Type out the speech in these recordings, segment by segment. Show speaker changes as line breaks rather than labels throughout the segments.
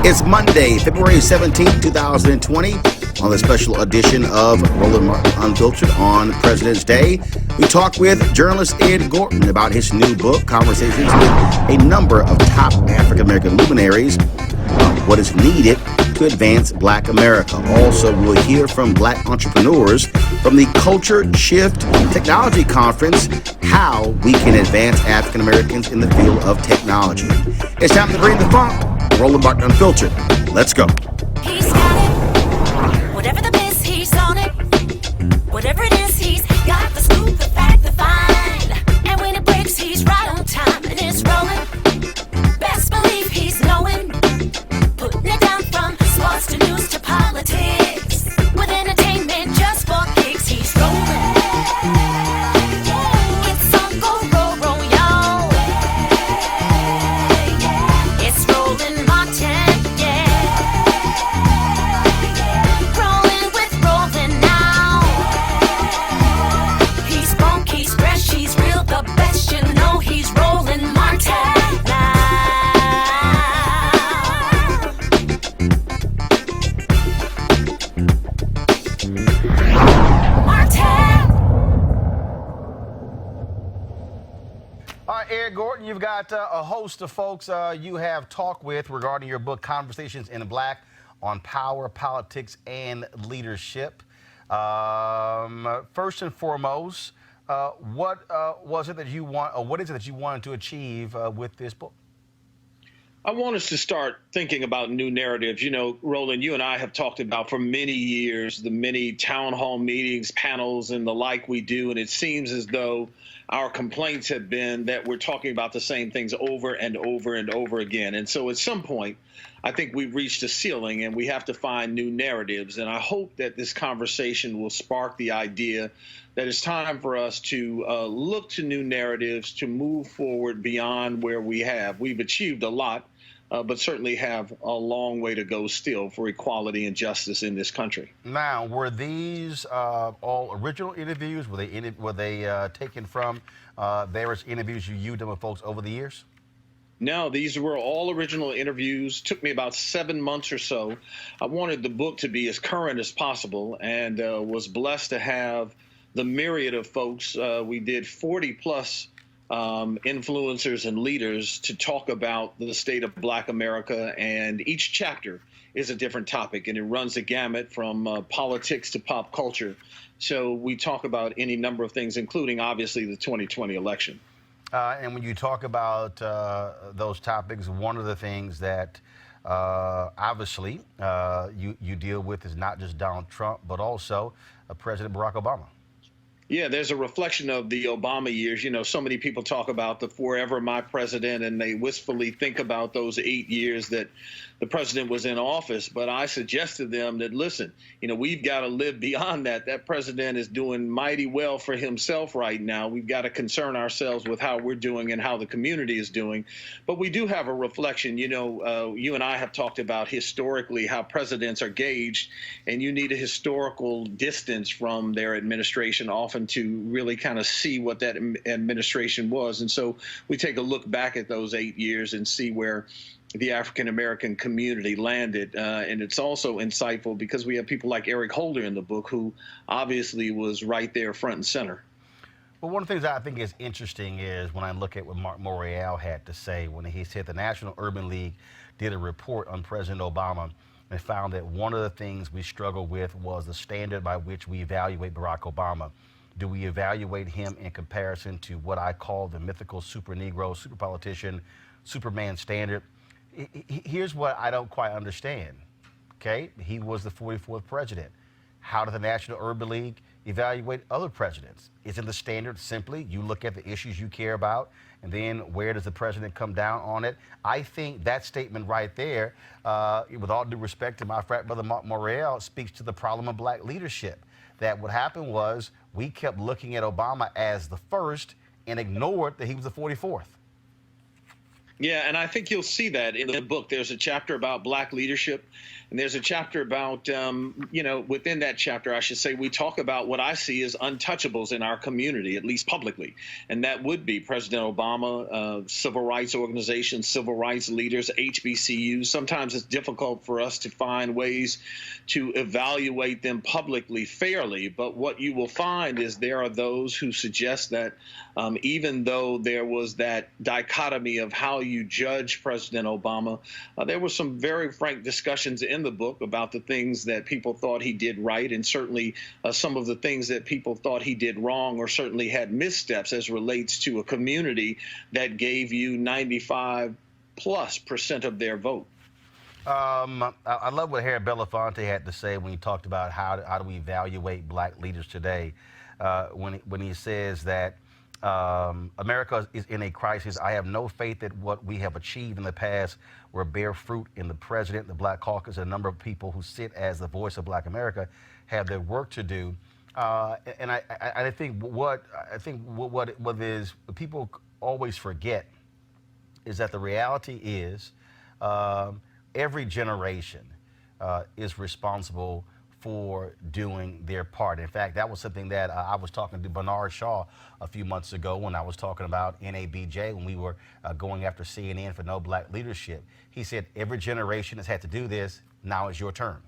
It's Monday, February 17th, 2020, on the special edition of Roland Martin Unfiltered on President's Day. We talk with journalist Ed Gorton about his new book, Conversations with a number of top African-American luminaries, what is needed to advance Black America. Also, we'll hear from Black entrepreneurs from the Culture Shift Technology Conference, how we can advance African-Americans in the field of technology. It's time to bring the funk. Roland Martin Unfiltered. Let's go.
He's got it. Whatever the biz, he's on it. Whatever it is, he's got the scoop, the fact, the find. And when it breaks, he's right on time and it's rolling. Best believe he's knowing. Putting it down from sports to news to politics. With entertainment just for kicks, he's rolling. It's on go, roll, roll, y'all. It's rolling Martin, yeah. Rolling with rolling now. He's funk, he's fresh, he's real, the best, you know he's rolling Martin now.
All right, Ed Gorton, you've got a host of folks you have talked with regarding your book, Conversations in Black, on power, politics, and leadership. First and foremost, what was it that you want, or what is it that you wanted to achieve with this book?
I want us to start thinking about new narratives. You know, Roland, you and I have talked about for many years the many town hall meetings, panels, and the like we do, and it seems as though our complaints have been that we're talking about the same things over and over and over again. And so at some point, I think we've reached a ceiling and we have to find new narratives. And I hope that this conversation will spark the idea that it's time for us to look to new narratives to move forward beyond where we have. We've achieved a lot, but certainly have a long way to go still for equality and justice in this country.
Now, were these all original interviews? Were they taken from various interviews you've done with folks over the years?
No, these were all original interviews. Took me about 7 months or so. I wanted the book to be as current as possible and was blessed to have the myriad of folks. We did 40 plus influencers and leaders to talk about the state of Black America, and each chapter is a different topic, and it runs the gamut from politics to pop culture. So we talk about any number of things, including obviously the 2020 election.
And when you talk about those topics, one of the things that obviously you deal with is not just Donald Trump, but also President Barack Obama.
Yeah, there's a reflection of the Obama years. You know, so many people talk about the forever my president, and they wistfully think about those 8 years that the president was in office. But I suggest to them that, listen, you know, we've got to live beyond that. That president is doing mighty well for himself right now. We've got to concern ourselves with how we're doing and how the community is doing. But we do have a reflection. You know, you and I have talked about historically how presidents are gauged, and you need a historical distance from their administration often to really kind of see what that administration was. And so we take a look back at those 8 years and see where the African-American community landed. And it's also insightful because we have people like Eric Holder in the book, who obviously was right there front and center.
Well, one of the things I think is interesting is when I look at what Mark Morial had to say when he said the National Urban League did a report on President Obama and found that one of the things we struggled with was the standard by which we evaluate Barack Obama. Do we evaluate him in comparison to what I call the mythical super Negro, super politician, Superman standard? Here's what I don't quite understand, okay? He was the 44th president. How did the National Urban League evaluate other presidents? Isn't the standard simply you look at the issues you care about, and then where does the president come down on it? I think that statement right there, with all due respect to my frat brother Mark Morial, speaks to the problem of Black leadership. That what happened was we kept looking at Obama as the first and ignored that he was the 44th.
Yeah, and I think you'll see that in the book. There's a chapter about Black leadership, and there's a chapter about, within that chapter, I should say, we talk about what I see as untouchables in our community, at least publicly. And that would be President Obama, civil rights organizations, civil rights leaders, HBCUs. Sometimes it's difficult for us to find ways to evaluate them publicly fairly. But what you will find is there are those who suggest that even though there was that dichotomy of how you judge President Obama, there were some very frank discussions in the book about the things that people thought he did right, and certainly some of the things that people thought he did wrong, or certainly had missteps as relates to a community that gave you 95+% of their vote.
I love what Harry Belafonte had to say when he talked about how do we evaluate Black leaders today, when he says that America is in a crisis. I have no faith that what we have achieved in the past will bear fruit in the president, the Black caucus, and a number of people who sit as the voice of Black America have their work to do. And I think what people always forget is that the reality is every generation is responsible for doing their part. In fact, that was something that I was talking to Bernard Shaw a few months ago when I was talking about NABJ, when we were going after CNN for no Black leadership. He said, every generation has had to do this. Now is your turn.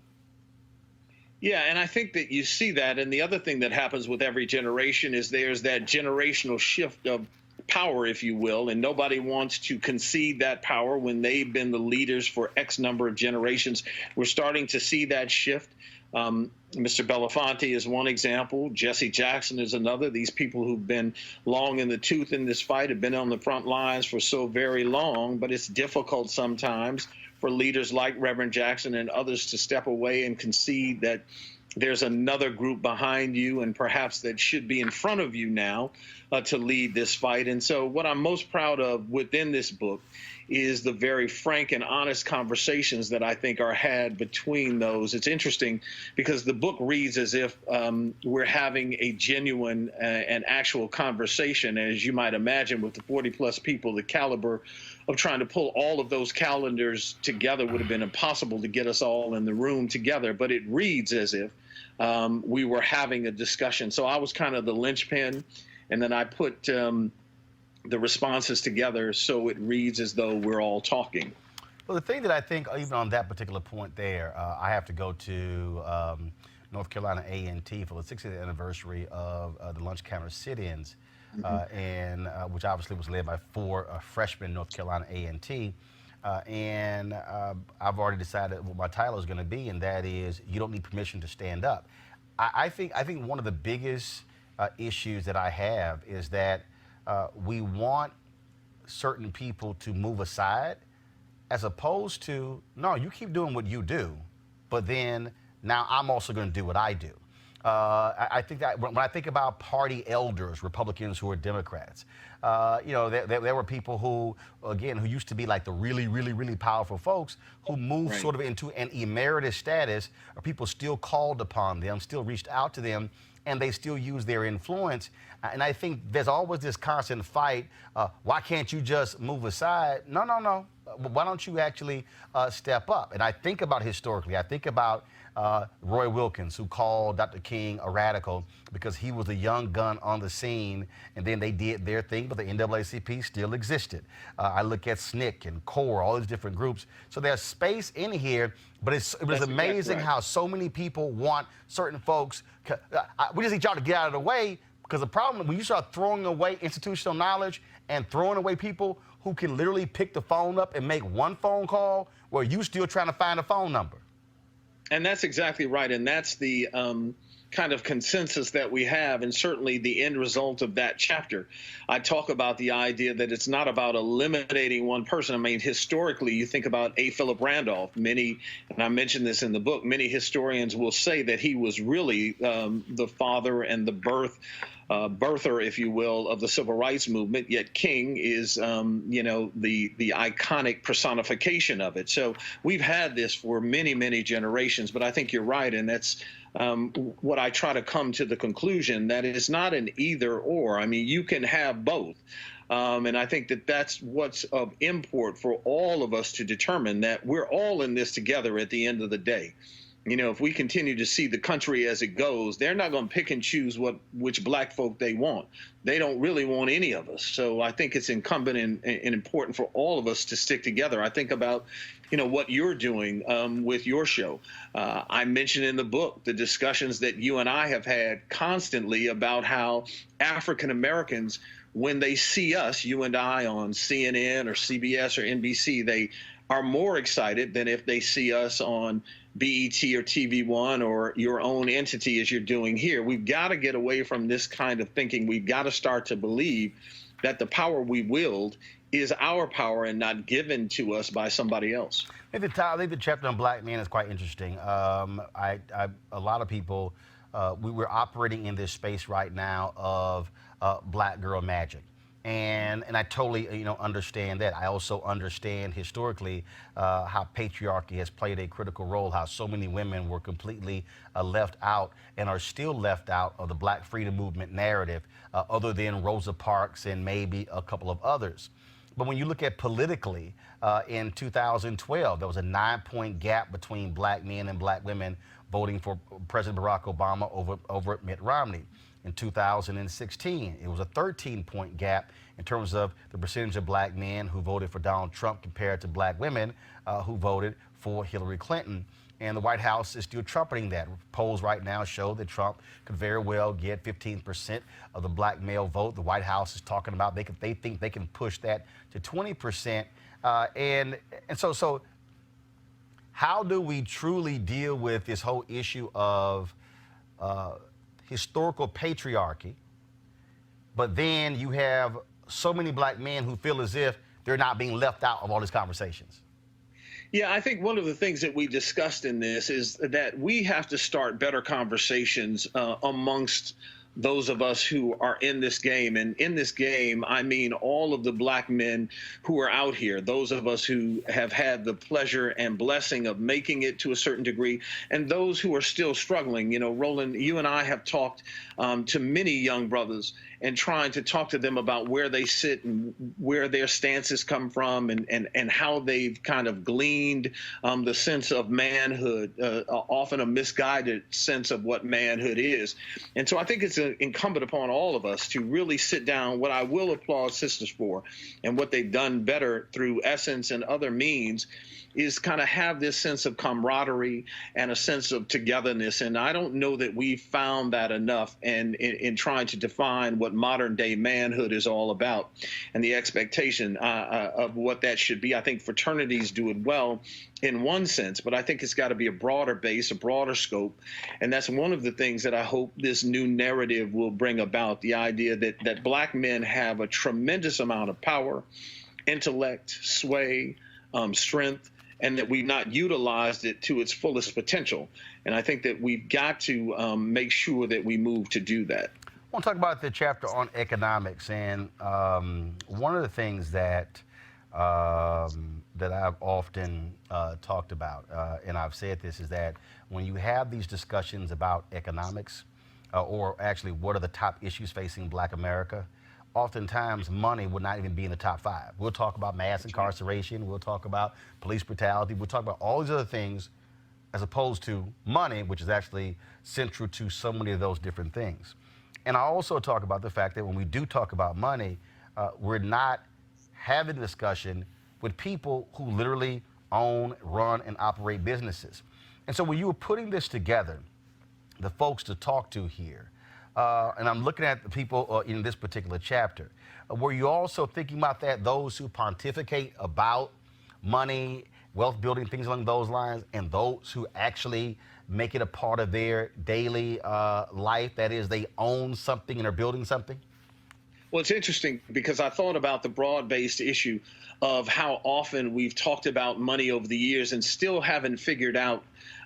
Yeah, and I think that you see that. And the other thing that happens with every generation is there's that generational shift of power, if you will, and nobody wants to concede that power when they've been the leaders for X number of generations. We're starting to see that shift. Mr. Belafonte is one example. Jesse Jackson is another. These people who've been long in the tooth in this fight have been on the front lines for so very long, but it's difficult sometimes for leaders like Reverend Jackson and others to step away and concede that there's another group behind you and perhaps that should be in front of you now to lead this fight. And so what I'm most proud of within this book is the very frank and honest conversations that I think are had between those. It's interesting because the book reads as if we're having a genuine and actual conversation, as you might imagine, with the 40+ people. The caliber of trying to pull all of those calendars together would have been impossible to get us all in the room together, but it reads as if we were having a discussion. So I was kind of the linchpin, and then I put the responses together so it reads as though we're all talking.
Well, the thing that I think, even on that particular point there, I have to go to North Carolina A&T for the 60th anniversary of the lunch counter sit-ins, and which obviously was led by 4 freshmen North Carolina A&T. And I've already decided what my title is going to be, and that is, you don't need permission to stand up. I think one of the biggest issues that I have is that we want certain people to move aside, as opposed to, no, you keep doing what you do, but then now I'm also going to do what I do. I think that when I think about party elders, Republicans who are Democrats, there were people who, again, who used to be like the really, really, really powerful folks who moved sort of into an emeritus status, or people still called upon them, still reached out to them, and they still use their influence. And I think there's always this constant fight. Why can't you just move aside? No. Why don't you actually step up? And I think about historically, I think about Roy Wilkins, who called Dr. King a radical because he was a young gun on the scene, and then they did their thing, but the NAACP still existed. I look at SNCC and CORE, all these different groups. So there's space in here, but it was amazing how so many people want certain folks. We just need y'all to get out of the way, because the problem, when you start throwing away institutional knowledge and throwing away people who can literally pick the phone up and make one phone call, where you still trying to find a phone number.
And that's exactly right. And that's the kind of consensus that we have, and certainly the end result of that chapter. I talk about the idea that it's not about eliminating one person. I mean, historically, you think about A. Philip Randolph. Many, and I mentioned this in the book, many historians will say that he was really the father and the birther, if you will, of the civil rights movement, yet King is, the iconic personification of it. So we've had this for many, many generations, but I think you're right, and that's what I try to come to the conclusion, that it's not an either or. I mean, you can have both. And I think that that's what's of import for all of us to determine, that we're all in this together at the end of the day. If we continue to see the country as it goes, they're not going to pick and choose which black folk they want. They don't really want any of us. So I think it's incumbent and important for all of us to stick together. I think about, what you're doing with your show. I mentioned in the book the discussions that you and I have had constantly about how African Americans, when they see us, you and I, on CNN or CBS or NBC, they are more excited than if they see us on BET or TV1 or your own entity as you're doing here. We've got to get away from this kind of thinking. We've got to start to believe that the power we wield is our power and not given to us by somebody else.
I think the chapter on black men is quite interesting. A lot of people, we're operating in this space right now of black girl magic. And I totally, understand that. I also understand historically how patriarchy has played a critical role, how so many women were completely left out and are still left out of the Black freedom movement narrative, other than Rosa Parks and maybe a couple of others. But when you look at politically, in 2012, there was a 9-point gap between black men and black women voting for President Barack Obama over Mitt Romney. In 2016, it was a 13-point gap in terms of the percentage of black men who voted for Donald Trump compared to black women who voted for Hillary Clinton. And the White House is still trumpeting that. Polls right now show that Trump could very well get 15% of the black male vote. The White House is talking about they think they can push that to 20%. And so how do we truly deal with this whole issue of historical patriarchy, but then you have so many black men who feel as if they're not being left out of all these conversations?
Yeah, I think one of the things that we discussed in this is that we have to start better conversations amongst those of us who are in this game. And in this game, I mean all of the black men who are out here, those of us who have had the pleasure and blessing of making it to a certain degree, and those who are still struggling. Roland, you and I have talked to many young brothers and trying to talk to them about where they sit and where their stances come from, and how they've kind of gleaned the sense of manhood, often a misguided sense of what manhood is. And so I think it's incumbent upon all of us to really sit down. What I will applaud sisters for, and what they've done better through Essence and other means, is kind of have this sense of camaraderie and a sense of togetherness. And I don't know that we've found that enough in trying to define what modern day manhood is all about and the expectation of what that should be. I think fraternities do it well in one sense, but I think it's got to be a broader base, a broader scope. And that's one of the things that I hope this new narrative will bring about, the idea that black men have a tremendous amount of power, intellect, sway, strength, and that we've not utilized it to its fullest potential. And I think that we've got to make sure that we move to do that.
I want to talk about the chapter on economics. And one of the things that I've often talked about, and I've said this, is that when you have these discussions about economics, or actually what are the top issues facing Black America, oftentimes money would not even be in the top 5. We'll talk about mass incarceration, we'll talk about police brutality, we'll talk about all these other things, as opposed to money, which is actually central to so many of those different things. And I also talk about the fact that when we do talk about money, we're not having a discussion with people who literally own, run, and operate businesses. And so when you were putting this together, the folks to talk to here, and I'm looking at the people in this particular chapter, were you also thinking about that, those who pontificate about money, wealth building, things along those lines, and those who actually make it a part of their daily life, that is, they own something and are building something?
Well, it's interesting because I thought about the broad-based issue of how often we've talked about money over the years and still haven't figured out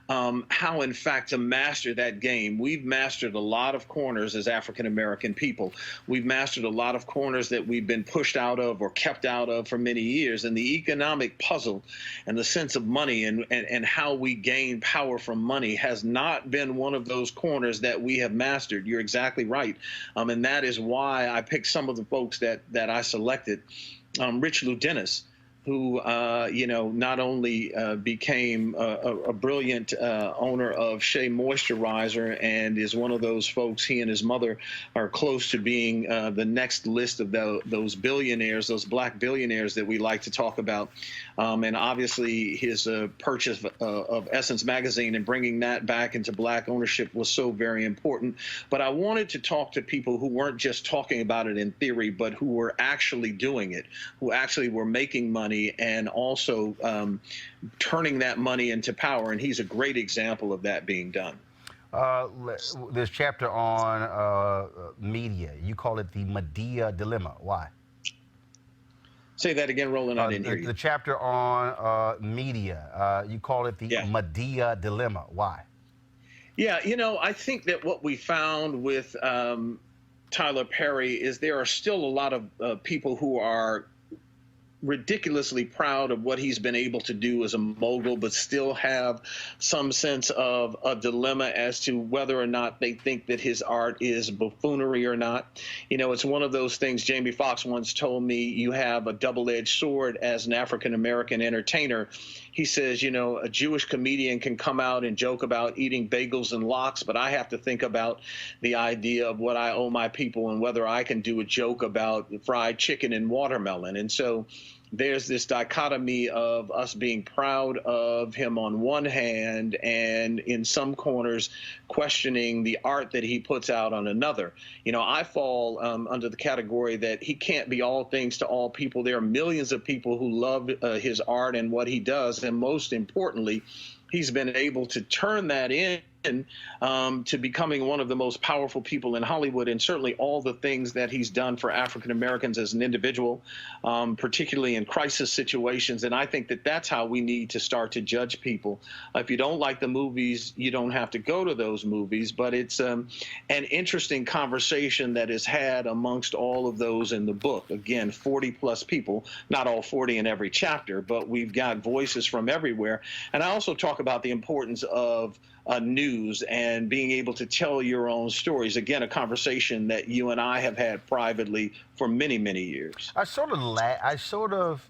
how, in fact, to master that game. We've mastered a lot of corners as African American people. We've mastered a lot of corners that we've been pushed out of or kept out of for many years. And the economic puzzle and the sense of money and how we gain power from money has not been one of those corners that we have mastered. You're exactly right. And that is why I picked some of the folks that I selected. Rich Lou Dennis, who, not only became a brilliant owner of Shea Moisturizer and is one of those folks, he and his mother are close to being the next list of those billionaires, those black billionaires that we like to talk about. And obviously his purchase of Essence magazine and bringing that back into black ownership was so very important. But I wanted to talk to people who weren't just talking about it in theory, but who were actually doing it, who actually were making money and also turning that money into power. And he's a great example of that being done.
This chapter on media, you call it the Medea Dilemma. Why?
Say that again, Roland. I didn't hear you.
The chapter on media, you call it the Medea Dilemma. Why?
Yeah, I think that what we found with Tyler Perry is there are still a lot of people who are ridiculously proud of what he's been able to do as a mogul, but still have some sense of a dilemma as to whether or not they think that his art is buffoonery or not. It's one of those things. Jamie Foxx once told me, you have a double-edged sword as an African-American entertainer. He says, a Jewish comedian can come out and joke about eating bagels and lox, but I have to think about the idea of what I owe my people and whether I can do a joke about fried chicken and watermelon. And so there's this dichotomy of us being proud of him on one hand and in some corners questioning the art that he puts out on another. I fall under the category that he can't be all things to all people. There are millions of people who love his art and what he does. And most importantly, he's been able to turn that in to becoming one of the most powerful people in Hollywood, and certainly all the things that he's done for African Americans as an individual, particularly in crisis situations. And I think that that's how we need to start to judge people. If you don't like the movies, you don't have to go to those movies. But it's an interesting conversation that is had amongst all of those in the book. Again, 40 plus people, not all 40 in every chapter, but we've got voices from everywhere. And I also talk about the importance of news and being able to tell your own stories. Again, a conversation that you and I have had privately for many, many years.
I sort of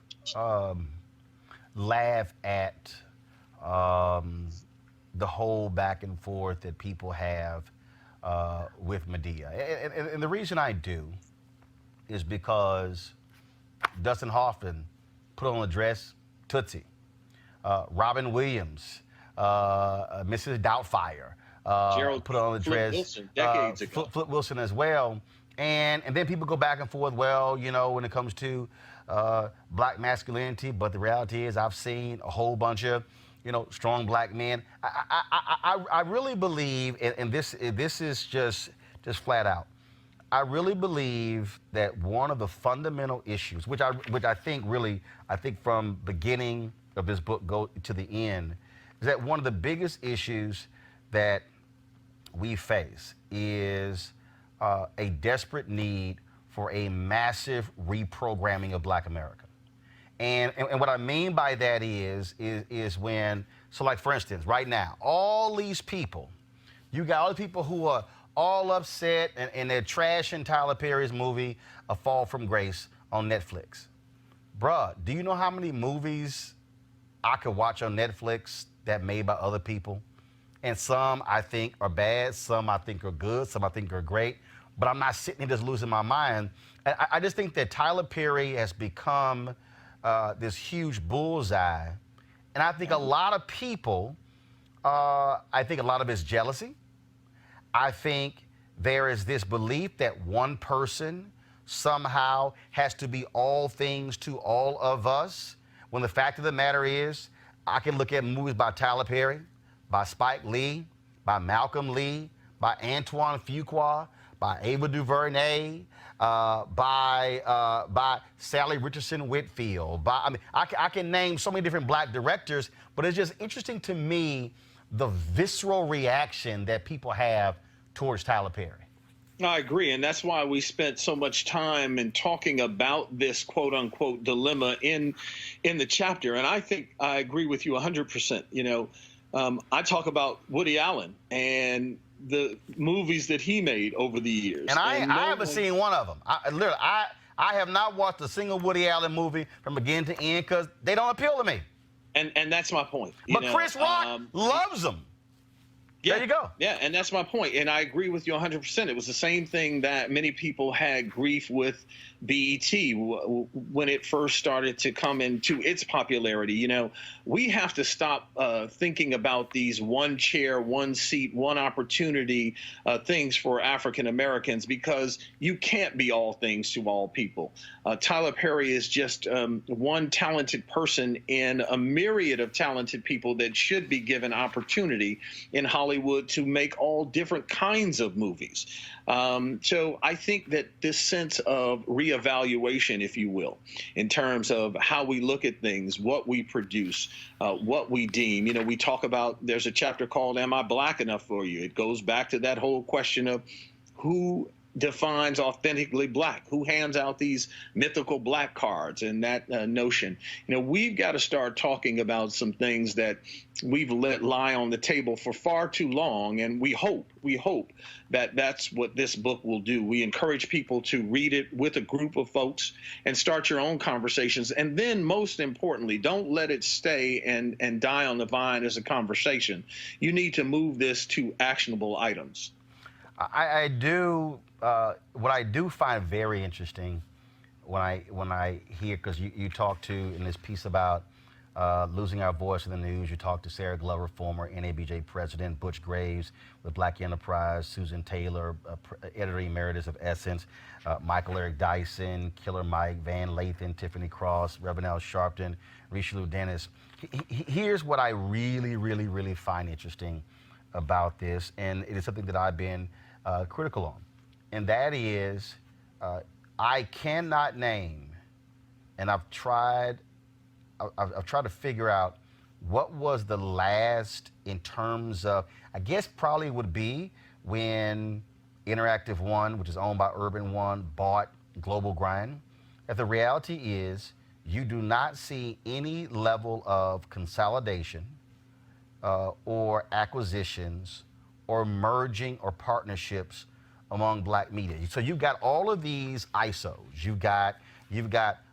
laugh at the whole back and forth that people have with Medea. And the reason I do is because Dustin Hoffman put on a dress, Tootsie. Robin Williams, Mrs. Doubtfire,
Gerald
put on the dress.
Wilson, decades ago.
Flip Wilson as well. And then people go back and forth, well, when it comes to black masculinity, but the reality is I've seen a whole bunch of, strong black men. I really believe, and this is just flat out, I really believe that one of the fundamental issues, which I think from beginning of this book go to the end, is that one of the biggest issues that we face is a desperate need for a massive reprogramming of black America. And what I mean by that is when, so like for instance, right now, all these people, you got all the people who are all upset and they're trashing Tyler Perry's movie, A Fall from Grace, on Netflix. Bruh, do you know how many movies I could watch on Netflix that made by other people? And some I think are bad, some I think are good, some I think are great, but I'm not sitting here just losing my mind. I just think that Tyler Perry has become this huge bullseye. And I think a lot of people, I think a lot of it's jealousy. I think there is this belief that one person somehow has to be all things to all of us, when the fact of the matter is, I can look at movies by Tyler Perry, by Spike Lee, by Malcolm Lee, by Antoine Fuqua, by Ava DuVernay, by Sally Richardson Whitfield. I can name so many different black directors, but it's just interesting to me the visceral reaction that people have towards Tyler Perry.
I agree, and that's why we spent so much time in talking about this quote unquote dilemma in the chapter. And I think I agree with you 100%. I talk about Woody Allen and the movies that he made over the years.
And I haven't seen one of them. I have not watched a single Woody Allen movie from beginning to end because they don't appeal to me.
And that's my point.
But Chris Rock loves them.
Yeah,
there you go.
Yeah, and that's my point. And I agree with you 100%. It was the same thing that many people had grief with BET when it first started to come into its popularity. We have to stop thinking about these one chair, one seat, one opportunity things for African Americans, because you can't be all things to all people. Tyler Perry is just one talented person in a myriad of talented people that should be given opportunity in Hollywood to make all different kinds of movies. So I think that this sense of reevaluation, if you will, in terms of how we look at things, what we produce, what we deem. We talk about, there's a chapter called Am I Black Enough for You? It goes back to that whole question of who defines authentically black, who hands out these mythical black cards, and that notion. We've got to start talking about some things that we've let lie on the table for far too long, and we hope that that's what this book will do. We encourage people to read it with a group of folks and start your own conversations, and then most importantly, don't let it stay and die on the vine as a conversation. You need to move this to actionable items.
I do. What I do find very interesting when I hear, because you talk to in this piece about losing our voice in the news, you talk to Sarah Glover, former NABJ president, Butch Graves with Black Enterprise, Susan Taylor, editor emeritus of Essence, Michael Eric Dyson, Killer Mike, Van Lathan, Tiffany Cross, Reverend Al Sharpton, Richelieu Dennis. Here's what I really, really, really find interesting about this, and it is something that I've been critical on, and that is I cannot name, and I've tried to figure out what was the last in terms of, I guess probably would be when Interactive One, which is owned by Urban One, bought Global Grind. That the reality is you do not see any level of consolidation or acquisitions or merging or partnerships among black media. So you've got all of these ISOs. You've got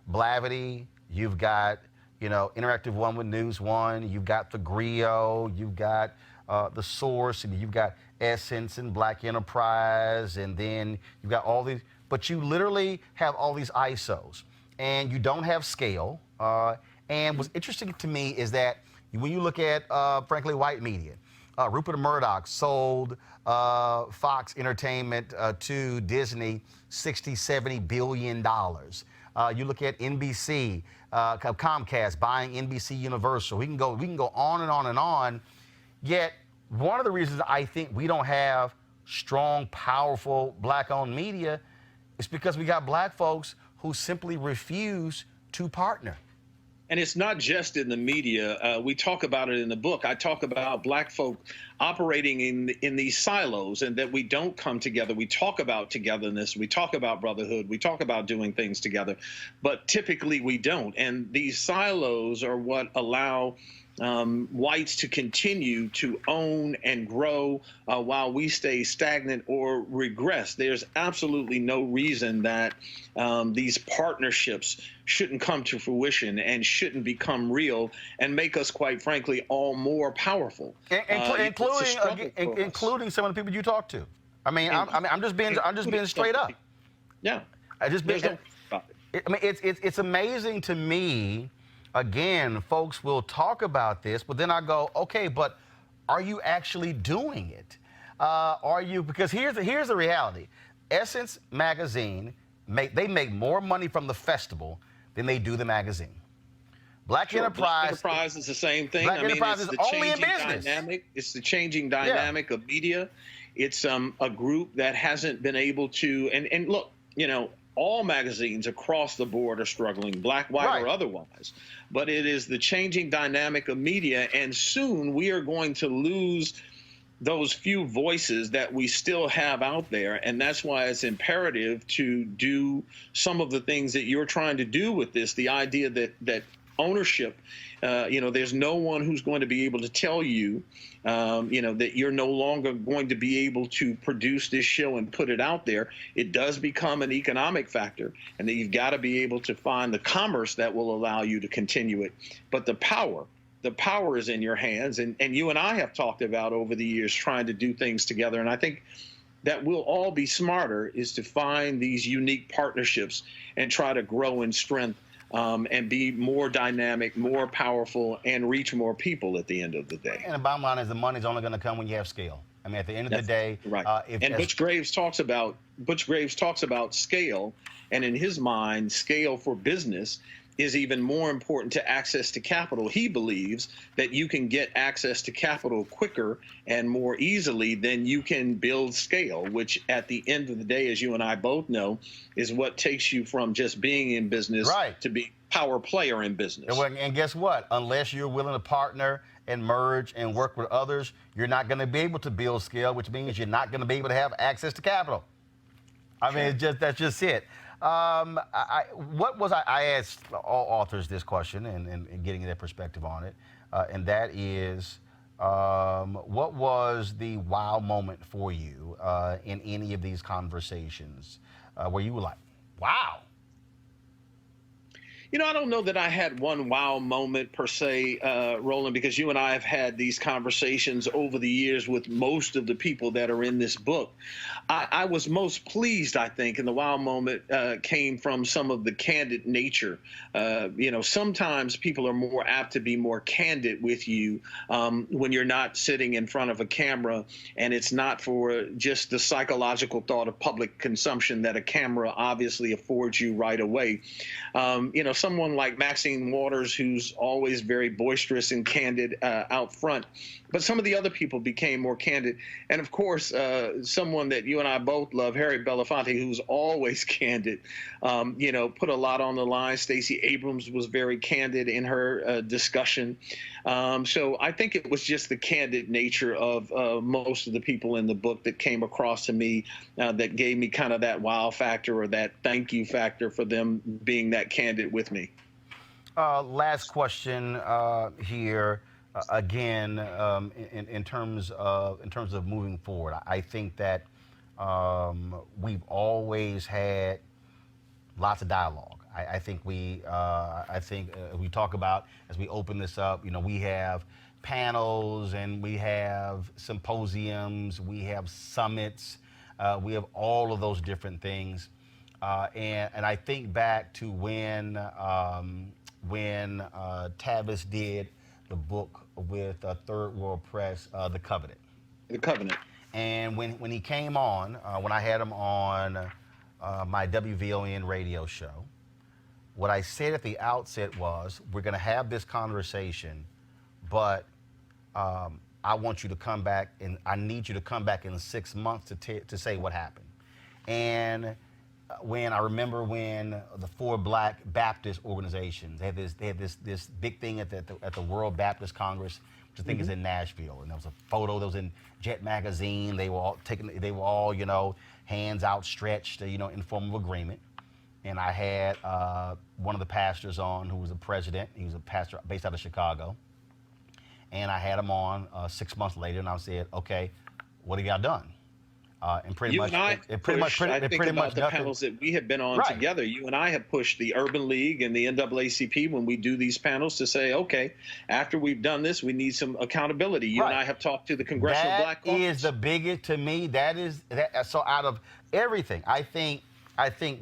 Blavity, you've got Interactive One with News One, you've got The Griot, you've got The Source, and you've got Essence and Black Enterprise, and then you've got all these, but you literally have all these ISOs, and you don't have scale. And what's interesting to me is that when you look at, frankly, white media, Rupert Murdoch sold Fox Entertainment to Disney $60-70 billion. You look at NBC, Comcast buying NBC Universal. We can go on and on and on. Yet one of the reasons I think we don't have strong, powerful black-owned media is because we got black folks who simply refuse to partner.
And it's not just in the media. We talk about it in the book. I talk about black folk operating in these silos, and that we don't come together. We talk about togetherness. We talk about brotherhood. We talk about doing things together. But typically we don't. And these silos are what allow whites to continue to own and grow while we stay stagnant or regress. There's absolutely no reason that these partnerships shouldn't come to fruition and shouldn't become real and make us, quite frankly, all more powerful.
Including some of the people you talk to. I'm just being straight up.
Yeah.
It's amazing to me. Again, folks will talk about this, but then I go, okay, but are you actually doing it? Are you? Because here's the reality. Essence magazine, they make more money from the festival than they do the magazine. Black Enterprise
is the same thing.
Black Enterprise is only in business.
It's the changing dynamic of media. It's a group that hasn't been able to, and look, all magazines across the board are struggling, black, white, or otherwise. But it is the changing dynamic of media, and soon we are going to lose those few voices that we still have out there. And that's why it's imperative to do some of the things that you're trying to do with this, the idea that ownership, there's no one who's going to be able to tell you, that you're no longer going to be able to produce this show and put it out there. It does become an economic factor, and that you've got to be able to find the commerce that will allow you to continue it. But the power is in your hands. And you and I have talked about over the years trying to do things together. And I think that we'll all be smarter is to find these unique partnerships and try to grow in strength, and be more dynamic, more powerful, and reach more people at the end of the day.
And the bottom line is the money's only going to come when you have scale. I mean, at the end of the day,
right. Butch Graves talks about scale, and in his mind, scale for business is even more important to access to capital. He believes that you can get access to capital quicker and more easily than you can build scale, which at the end of the day, as you and I both know, is what takes you from just being in business to be a power player in business.
And guess what? Unless you're willing to partner and merge and work with others, you're not going to be able to build scale, which means you're not going to be able to have access to capital. I mean, that's just it. I asked all authors this question and getting their perspective on it, and that is, what was the wow moment for you in any of these conversations where you were like, wow?
I don't know that I had one wow moment per se, Roland, because you and I have had these conversations over the years with most of the people that are in this book. I was most pleased, I think, and the wow moment came from some of the candid nature. Sometimes people are more apt to be more candid with you when you're not sitting in front of a camera, and it's not for just the psychological thought of public consumption that a camera obviously affords you right away. Someone like Maxine Waters, who's always very boisterous and candid out front. But some of the other people became more candid. And, of course, someone that you and I both love, Harry Belafonte, who's always candid, put a lot on the line. Stacey Abrams was very candid in her discussion. So I think it was just the candid nature of most of the people in the book that came across to me that gave me kind of that wow factor or that thank you factor for them being that candid with me.
Last question here. Again, in terms of moving forward, I think that we've always had lots of dialogue. I think we talk about, as we open this up, we have panels and we have symposiums, we have summits, we have all of those different things, and I think back to when Tavis did the book with Third World Press, The Covenant.
The Covenant.
And when he came on, when I had him on my WVON radio show, what I said at the outset was, we're going to have this conversation, but I want you to come back, and I need you to come back in 6 months to say what happened. And I remember when the four Black Baptist organizations had this big thing at the World Baptist Congress, which I think is in Nashville, and there was a photo that was in Jet magazine. They were all hands outstretched, in form of agreement. And I had one of the pastors on who was the president. He was a pastor based out of Chicago. And I had him on 6 months later, and I said, okay, what have y'all done? And pretty much,
the panels that we have been on together. You and I have pushed the Urban League and the NCBCP when we do these panels to say, okay, after we've done this, we need some accountability. You and I have talked to the Congressional Black Caucus.
That is the biggest, to me. So out of everything, I think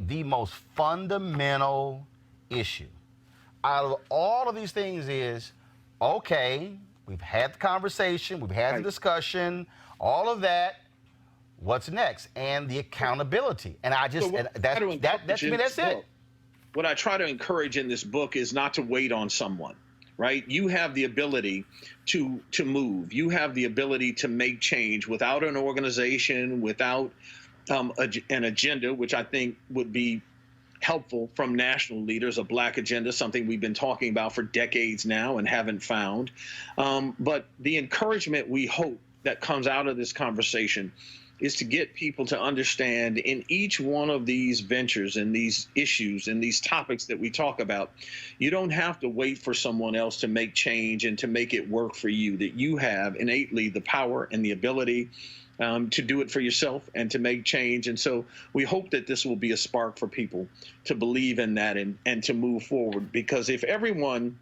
the most fundamental issue out of all of these things is, okay, we've had the conversation, we've had the discussion, all of that. What's next? And the accountability. And I just, that's it.
What I try to encourage in this book is not to wait on someone, right? You have the ability to move. You have the ability to make change without an organization, without an agenda, which I think would be helpful from national leaders, a Black agenda, something we've been talking about for decades now and haven't found. But the encouragement we hope that comes out of this conversation is to get people to understand in each one of these ventures and these issues and these topics that we talk about, you don't have to wait for someone else to make change and to make it work for you, that you have innately the power and the ability to do it for yourself and to make change. And so we hope that this will be a spark for people to believe in that and to move forward, because if everyone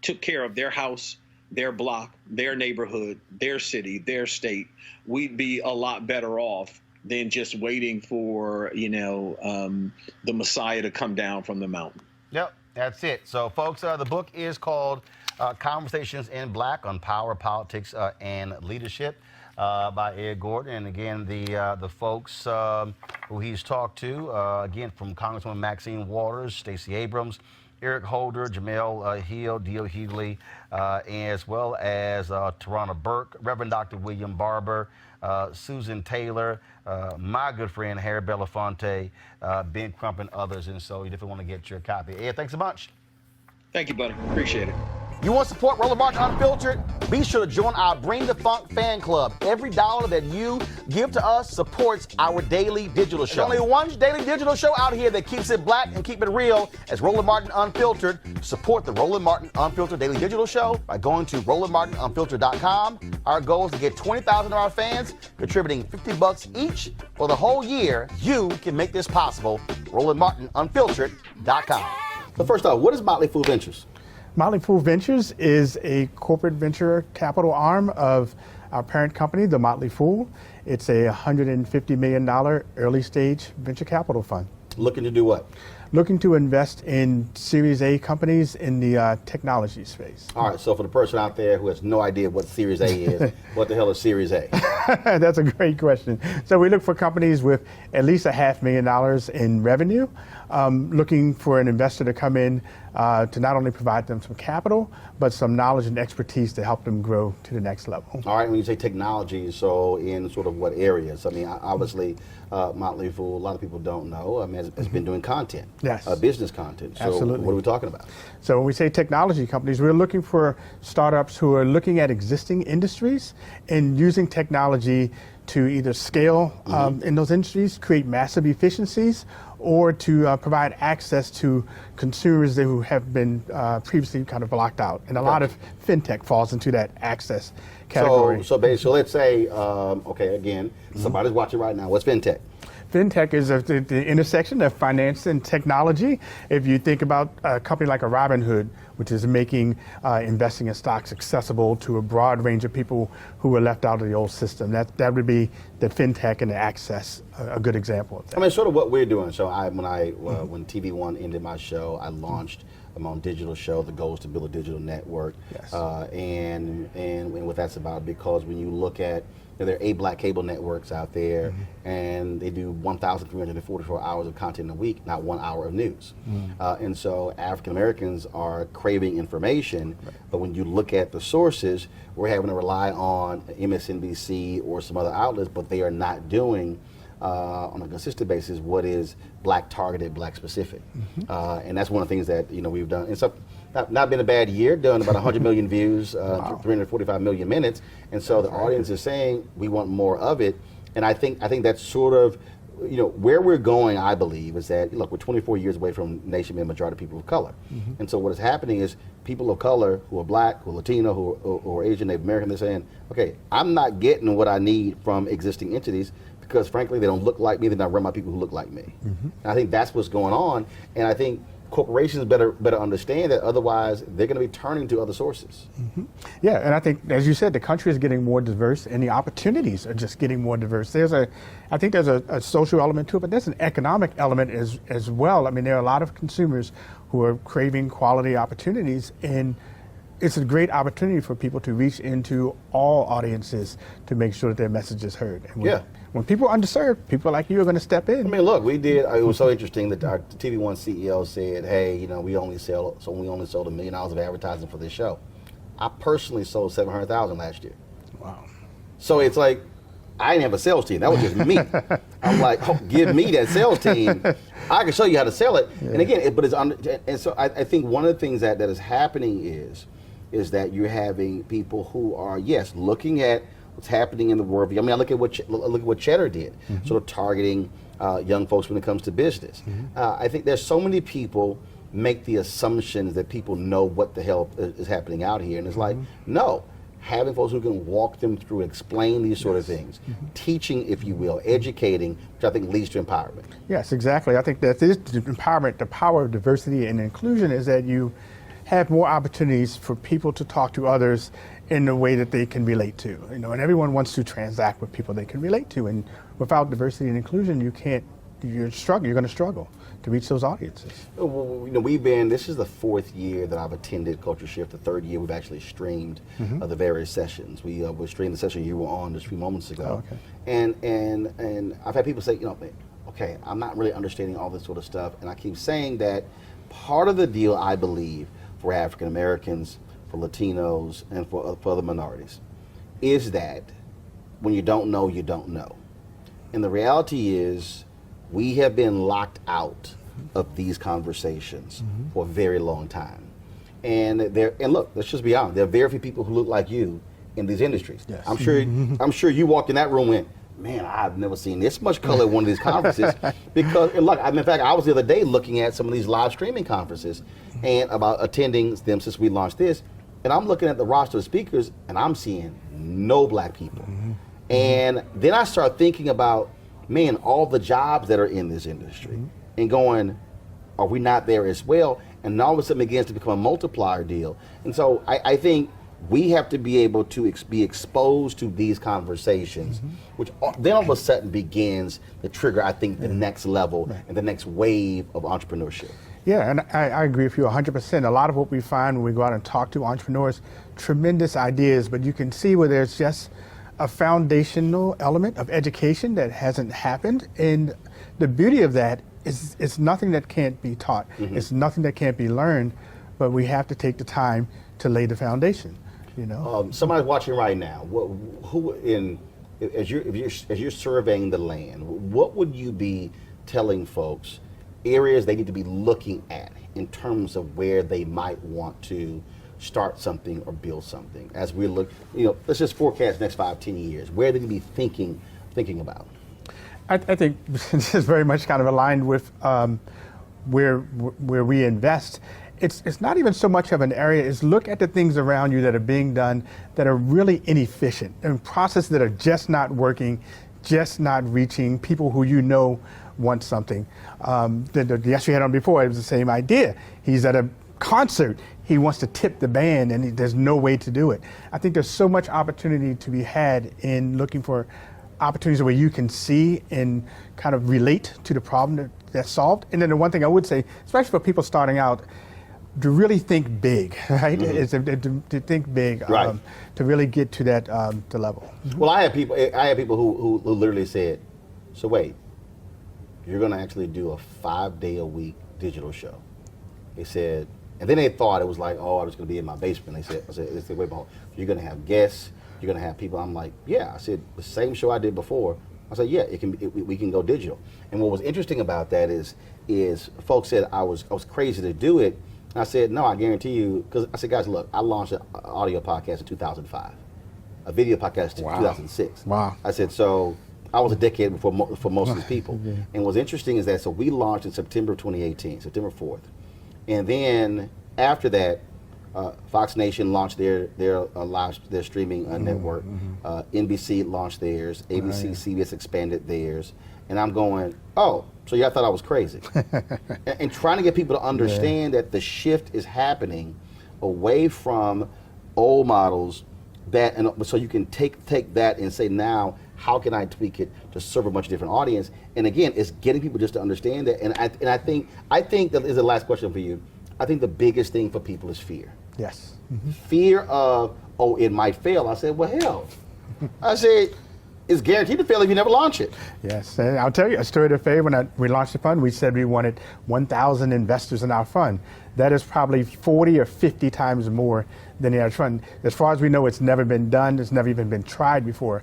took care of their house, their block, their neighborhood, their city, their state, we'd be a lot better off than just waiting for, the Messiah to come down from the mountain.
Yep, that's it. So, folks, the book is called Conversations in Black on Power, Politics, and Leadership by Ed Gordon. And again, the folks who he's talked to, again, from Congresswoman Maxine Waters, Stacey Abrams, Eric Holder, Jamel Hill, Dio Hughley, as well as Tarana Burke, Reverend Dr. William Barber, Susan Taylor, my good friend Harry Belafonte, Ben Crump, and others. And so you definitely want to get your copy. Ed, thanks a bunch.
Thank you, buddy. Appreciate it.
You want to support Roland Martin Unfiltered? Be sure to join our Bring the Funk fan club. Every dollar that you give to us supports our daily digital show. There's only one daily digital show out here that keeps it black and keep it real as Roland Martin Unfiltered. Support the Roland Martin Unfiltered daily digital show by going to RolandMartinUnfiltered.com. Our goal is to get 20,000 of our fans contributing $50 each for the whole year. You can make this possible. RolandMartinUnfiltered.com. So first off, what is Motley Fool Ventures?
Motley Fool Ventures is a corporate venture capital arm of our parent company, the Motley Fool. It's a $150 million early stage venture capital fund.
Looking to do what?
Looking to invest in Series A companies in the technology space.
All right, so for the person out there who has no idea what Series A is, what the hell is Series A?
That's a great question. So we look for companies with at least $500,000 in revenue, looking for an investor to come in to not only provide them some capital, but some knowledge and expertise to help them grow to the next level.
All right, when you say technology, so in sort of what areas? I mean, obviously, Motley Fool, a lot of people don't know, has been doing content.
Yes.
Business content. So
Absolutely.
What are we talking about?
So when we say technology companies, we're looking for startups who are looking at existing industries and using technology to either scale in those industries, create massive efficiencies, or to provide access to consumers who have been previously kind of blocked out. And a lot of fintech falls into that access category.
So basically, let's say, somebody's watching right now. What's fintech?
Fintech is the intersection of finance and technology. If you think about a company like a Robinhood, which is making investing in stocks accessible to a broad range of people who were left out of the old system, that would be the fintech and the access, a good example of that.
I mean, sort of what we're doing. So when TV One ended my show, I launched my own digital show. The goal is to build a digital network.
Yes.
And what that's about, because when you look at, there are 8 black cable networks out there, and they do 1,344 hours of content a week, not 1 hour of news. And so African Americans are craving information, but when you look at the sources, we're having to rely on MSNBC or some other outlets, but they are not doing on a consistent basis what is black targeted, black specific. And that's one of the things that we've done. And so not been a bad year, done about 100 million views, 345 million minutes. And so the audience is saying we want more of it. And I think that's sort of, where we're going, I believe, is that, look, we're 24 years away from nation being a majority of people of color. And so what is happening is people of color who are black, who are Latino, who are Asian, Native American, they're saying, okay, I'm not getting what I need from existing entities because, frankly, they don't look like me. They're not run by people who look like me. And I think that's what's going on. And I think corporations better understand that, otherwise they're going to be turning to other sources.
Yeah, and I think, as you said, the country is getting more diverse and the opportunities are just getting more diverse. I think there's a social element to it, but there's an economic element as well. I mean, there are a lot of consumers who are craving quality opportunities, and it's a great opportunity for people to reach into all audiences to make sure that their message is heard. And when people are underserved, people like you are going to step in.
I mean, look, it was so interesting that our TV One CEO said, hey, we only sold $1 million of advertising for this show. I personally sold 700,000 last year.
Wow.
So it's like, I didn't have a sales team. That was just me. I'm like, give me that sales team. I can show you how to sell it. Yeah. And again, but it's and so I think one of the things that is happening is that you're having people who are, yes, looking at what's happening in the world. I mean, I look at what Cheddar did, sort of targeting young folks when it comes to business. I think there's so many people make the assumptions that people know what the hell is happening out here, and it's like, no. Having folks who can walk them through, explain these sort of things, teaching, if you will, educating, which I think leads to empowerment.
Yes, exactly. I think that is empowerment. The power of diversity and inclusion is that you have more opportunities for people to talk to others in a way that they can relate to. You know, and everyone wants to transact with people they can relate to, and without diversity and inclusion, you can't. You're going to struggle to reach those audiences.
Well, you know, this is the 4th year that I've attended Culture Shift. The 3rd year we've actually streamed the various sessions. We streamed the session you were on just a few moments ago.
Oh, okay.
And I've had people say, you know, okay, I'm not really understanding all this sort of stuff. And I keep saying that part of the deal, I believe, for African Americans, for Latinos, and for other minorities, is that when you don't know, you don't know. And the reality is, we have been locked out of these conversations for a very long time. And look, let's just be honest, there are very few people who look like you in these industries.
Yes.
I'm sure you walked in that room and went, man, I've never seen this much color at one of these conferences. Because, and look, in fact, I was the other day looking at some of these live streaming conferences and about attending them since we launched this. And I'm looking at the roster of speakers and I'm seeing no black people. And then I start thinking about, man, all the jobs that are in this industry and going, are we not there as well? And all of a sudden it begins to become a multiplier deal. And so I think we have to be able to be exposed to these conversations, which then all of a sudden begins to trigger, I think, the next level and the next wave of entrepreneurship.
Yeah, and I agree with you 100%. A lot of what we find when we go out and talk to entrepreneurs, tremendous ideas, but you can see where there's just a foundational element of education that hasn't happened. And the beauty of that is it's nothing that can't be taught. It's nothing that can't be learned, but we have to take the time to lay the foundation, you know.
Somebody's watching right now. As you're surveying the land, what would you be telling folks areas they need to be looking at in terms of where they might want to start something or build something? As we look, you know, let's just forecast the next 5-10 years. Where they need to be thinking about?
I think this is very much kind of aligned with where we invest. It's not even so much of an area, it's look at the things around you that are being done that are really inefficient and processes that are just not working, just not reaching people who you know want something. The guest we had on before, it was the same idea. He's at a concert, he wants to tip the band and there's no way to do it. I think there's so much opportunity to be had in looking for opportunities where you can see and kind of relate to the problem that's solved. And then the one thing I would say, especially for people starting out, to really think big, right? Is to think big,
right.
To really get to that the level.
Well, I have people who literally said, so wait, you're going to actually do a 5-day-a-week digital show. They said, and then they thought it was like, oh, I was going to be in my basement. I said, wait, you're going to have guests, you're going to have people. I'm like, yeah. I said, the same show I did before. I said, yeah, we can go digital. And what was interesting about that is folks said I was crazy to do it. And I said, no, I guarantee you, because I said, guys, look, I launched an audio podcast in 2005, a video podcast in 2006.
Wow.
I said, so I was a decade before for most of these people. Yeah. And what's interesting is that, so we launched in September of 2018, September 4th. And then after that, Fox Nation launched their streaming network. NBC launched theirs. ABC, CBS expanded theirs. And I'm going, oh, so y'all thought I was crazy. and trying to get people to understand that the shift is happening away from old models, so you can take that and say, now, how can I tweak it to serve a much different audience? And again, it's getting people just to understand that. And I think that is the last question for you. I think the biggest thing for people is fear.
Yes.
Fear of, oh, it might fail. I said, well, hell. I said, it's guaranteed to fail if you never launch it.
Yes, and I'll tell you a story to fail. When we launched the fund, we said we wanted 1,000 investors in our fund. That is probably 40 or 50 times more than the average fund. As far as we know, it's never been done. It's never even been tried before.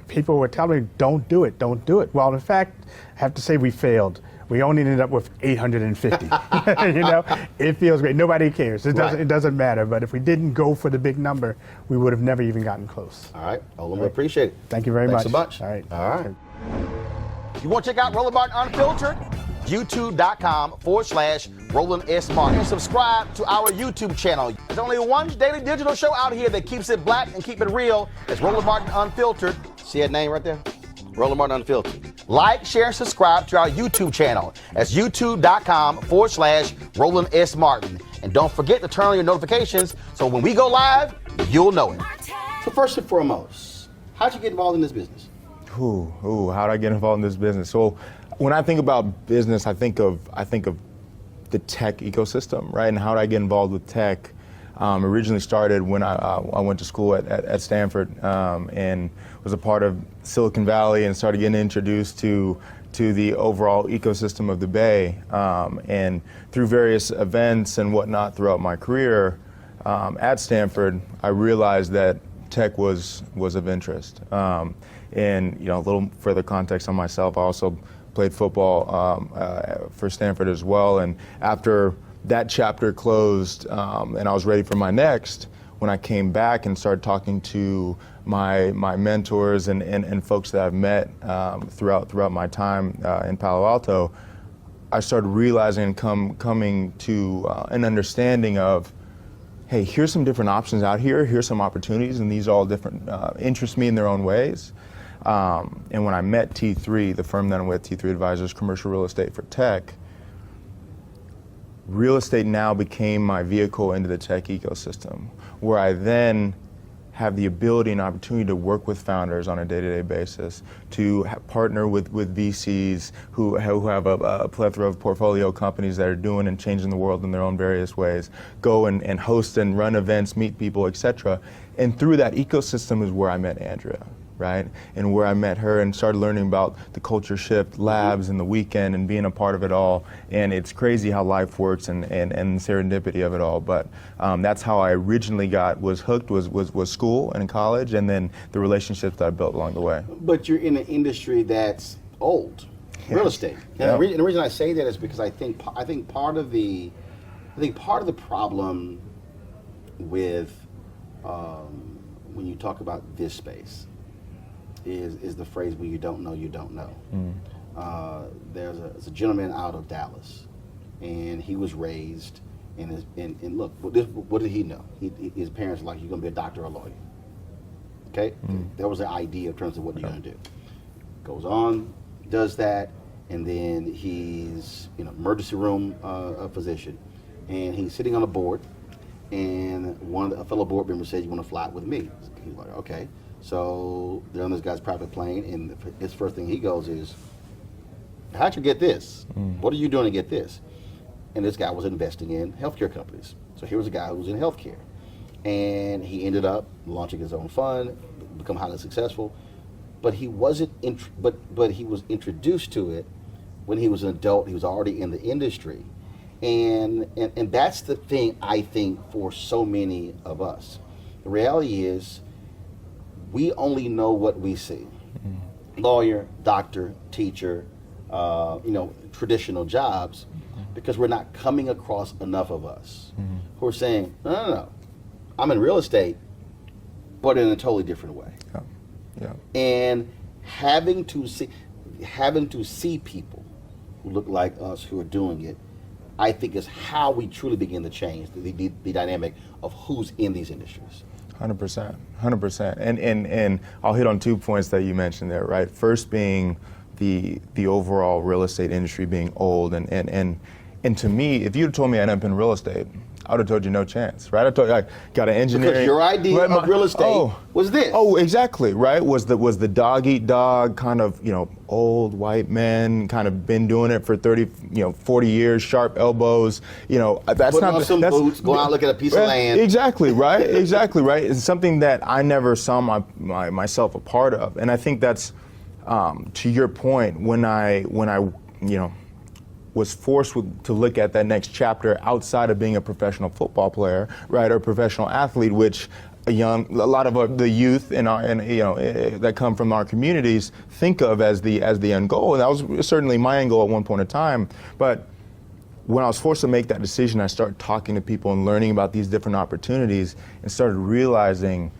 People were telling me, don't do it, don't do it. Well, in fact, I have to say we failed. We only ended up with 850. You know, it feels great. Nobody cares. It doesn't matter. But if we didn't go for the big number, we would have never even gotten close.
All right. Olin, we appreciate it.
Thank you very
Thanks
much.
so much.
All right.
You want to check out Roland Martin Unfiltered? YouTube.com/Roland S. Martin. And subscribe to our YouTube channel. There's only one daily digital show out here that keeps it black and keep it real. It's Roland Martin Unfiltered. See that name right there? Roland Martin Unfiltered. Like, share, and subscribe to our YouTube channel. That's YouTube.com/Roland S. Martin. And don't forget to turn on your notifications so when we go live, you'll know it. So first and foremost, how'd you get involved in this business?
How'd I get involved in this business? So when I think about business, I think of the tech ecosystem, right? And how did I get involved with tech? Originally started when I went to school at Stanford and was a part of Silicon Valley and started getting introduced to the overall ecosystem of the Bay. And through various events and whatnot throughout my career at Stanford, I realized that tech was of interest. And a little further context on myself, I also played football for Stanford as well. And after that chapter closed and I was ready for my next, when I came back and started talking to my mentors and folks that I've met throughout my time in Palo Alto, I started realizing and coming to an understanding of, hey, here's some different options out here, here's some opportunities, and these all different interest me in their own ways. And when I met T3, the firm that I'm with, T3 Advisors, Commercial Real Estate for Tech, real estate now became my vehicle into the tech ecosystem, where I then have the ability and opportunity to work with founders on a day-to-day basis, to partner with VCs who have a plethora of portfolio companies that are doing and changing the world in their own various ways, go and host and run events, meet people, etc. And through that ecosystem is where I met Andrea, right? And where I met her and started learning about the Culture Shift labs and the weekend and being a part of it all. And it's crazy how life works and serendipity of it all. But that's how I originally was hooked, was school and college, and then the relationships that I built along the way.
But you're in an industry that's old, real estate.
Yeah.
And the reason I say that is because I think part of the problem with when you talk about this space is the phrase, when you don't know, you don't know. There's a gentleman out of Dallas, and he was raised, and look, what did he know? His parents were like, you're going to be a doctor or a lawyer. Okay? That was the idea in terms of what you're going to do. Goes on, does that, and then he's emergency room physician, and he's sitting on a board, and a fellow board member said, you want to fly with me? He's like, okay. So they're on this guy's private plane, and his first thing he goes is, how'd you get this? What are you doing to get this? And this guy was investing in healthcare companies. So here was a guy who was in healthcare. And he ended up launching his own fund, become highly successful. But he wasn't, but he was introduced to it when he was an adult. He was already in the industry. And that's the thing, I think, for so many of us. The reality is, we only know what we see. Lawyer, doctor, teacher, traditional jobs, because we're not coming across enough of us who are saying, no, I'm in real estate, but in a totally different way.
Yeah.
And having to see people who look like us who are doing it, I think is how we truly begin to change the dynamic of who's in these industries.
100%. And I'll hit on 2 points that you mentioned there, right? First being the overall real estate industry being old, and to me, if you'd told me I'd end up in real estate, I would have told you no chance, right? I told you I got an engineering.
Because your idea of real estate was this.
Oh, exactly, right? Was the dog eat dog kind of, old white men, kind of been doing it for 30, 40 years, sharp elbows, that's
put on some boots, go out, look at a piece of land.
Exactly, right? Exactly, right? It's something that I never saw myself a part of. And I think that's, to your point, when I was forced to look at that next chapter outside of being a professional football player, right, or professional athlete, which a lot of the youth in our, and that come from our communities think of as the end goal. And that was certainly my end goal at one point in time. But when I was forced to make that decision, I started talking to people and learning about these different opportunities and started realizing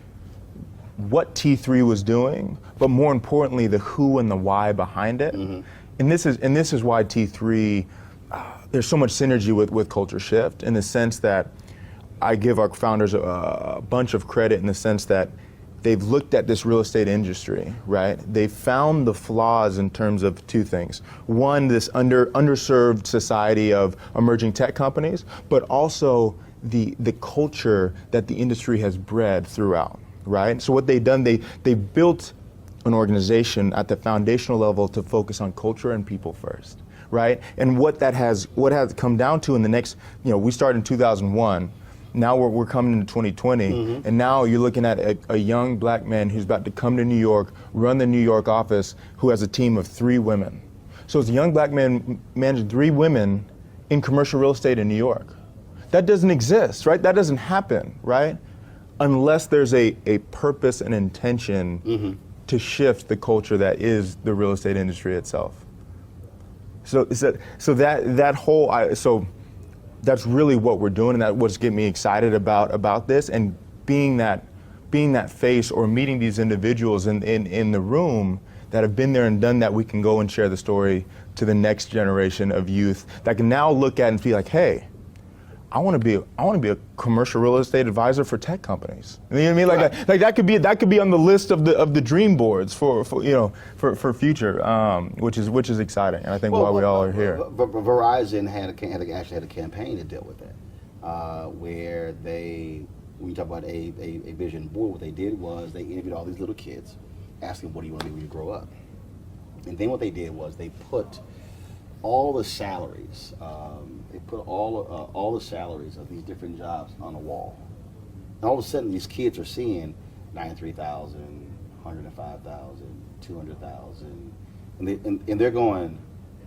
what T3 was doing, but more importantly, the who and the why behind it. Mm-hmm. And this is why T3, there's so much synergy with Culture Shift, in the sense that I give our founders a bunch of credit in the sense that they've looked at this real estate industry, right? They found the flaws in terms of two things. One, this underserved society of emerging tech companies, but also the culture that the industry has bred throughout, right? So what they've done, they built an organization at the foundational level to focus on culture and people first, right? And what has come down to in the next, we started in 2001, now we're coming into 2020, mm-hmm. and now you're looking at a young black man who's about to come to New York, run the New York office, who has a team of 3 women. So it's a young black man managing 3 women in commercial real estate in New York. That doesn't exist, right? That doesn't happen, right? Unless there's a purpose and intention mm-hmm. to shift the culture that is the real estate industry itself. So that's really what we're doing, and that's what's getting me excited about this, and being that face, or meeting these individuals in the room that have been there and done that. We can go and share the story to the next generation of youth that can now look at it and be like, hey, I want to be a commercial real estate advisor for tech companies. You know what I mean? Like that could be on the list of the dream boards for future, which is exciting, and I think why we all are here.
Verizon actually had a campaign to deal with that, where when you talk about a vision board, what they did was they interviewed all these little kids, asking, what do you want to be when you grow up? And then what they did was they put all the salaries, all the salaries of these different jobs on a wall. And all of a sudden, these kids are seeing 93,000, 105,000, 200,000, and they're going,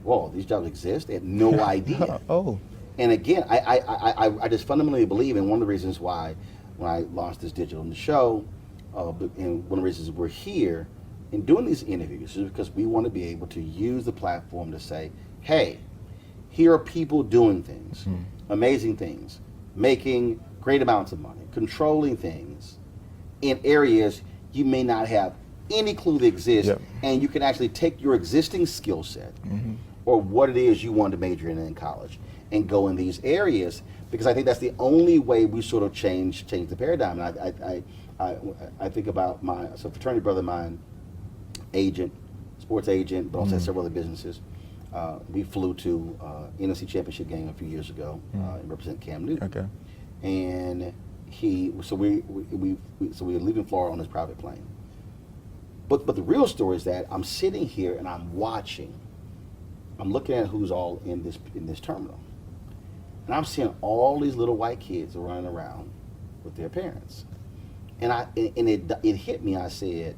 whoa, these jobs exist? They had no idea.
Oh.
And again, I just fundamentally believe, and one of the reasons why when I launched this digital in the show, and one of the reasons we're here and doing these interviews is because we want to be able to use the platform to say, hey, here are people doing things, amazing things, making great amounts of money, controlling things in areas you may not have any clue they exist, yep. And you can actually take your existing skill set mm-hmm. or what it is you want to major in college and go in these areas, because I think that's the only way we sort of change the paradigm. And I think about a fraternity brother of mine, sports agent, but also has several other businesses. We flew to NFC Championship game a few years ago and represent Cam Newton. Okay. And we were leaving Florida on his private plane. But the real story is that I'm sitting here and I'm looking at who's all in this terminal, and I'm seeing all these little white kids running around with their parents, and it hit me. I said,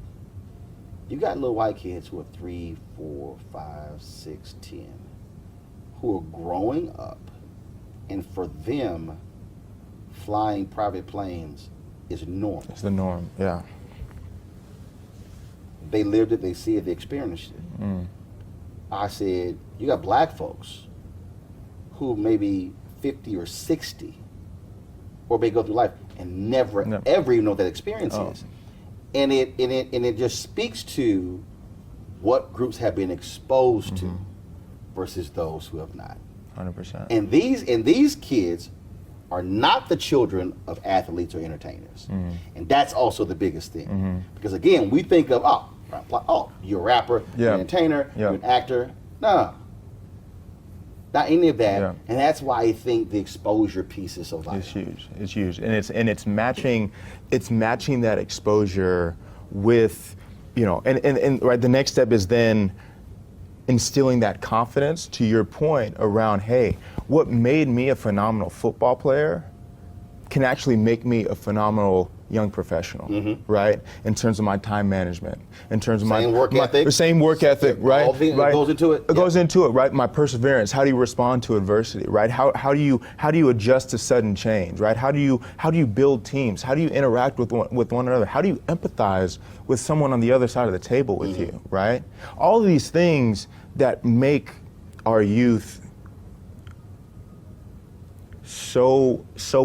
you got little white kids who are 3, 4, 5, 6, 10, who are growing up, and for them, flying private planes is normal.
It's the norm, yeah.
They lived it, they see it, they experienced it. Mm. I said, you got black folks who may be 50 or 60, or may go through life and never ever even know what that experience is. And it just speaks to what groups have been exposed to versus those who have not.
100%.
And these kids are not the children of athletes or entertainers. Mm-hmm. And that's also the biggest thing. Mm-hmm. Because again, we think of, you're a rapper, you're an entertainer, you're an actor. No. Not any of that. Yeah. And that's why I think the exposure piece is so vital.
It's huge. And it's matching that exposure with, and right, the next step is then instilling that confidence, to your point, around, hey, what made me a phenomenal football player can actually make me a phenomenal young professional, right? In terms of my time management, in terms of
Same work ethic.
the same work ethic, right?
It goes into it.
It goes into it, right? My perseverance. How do you respond to adversity, right? How do you adjust to sudden change, right? How do you build teams? How do you interact with one another? How do you empathize with someone on the other side of the table with you, right? All of these things that make our youth so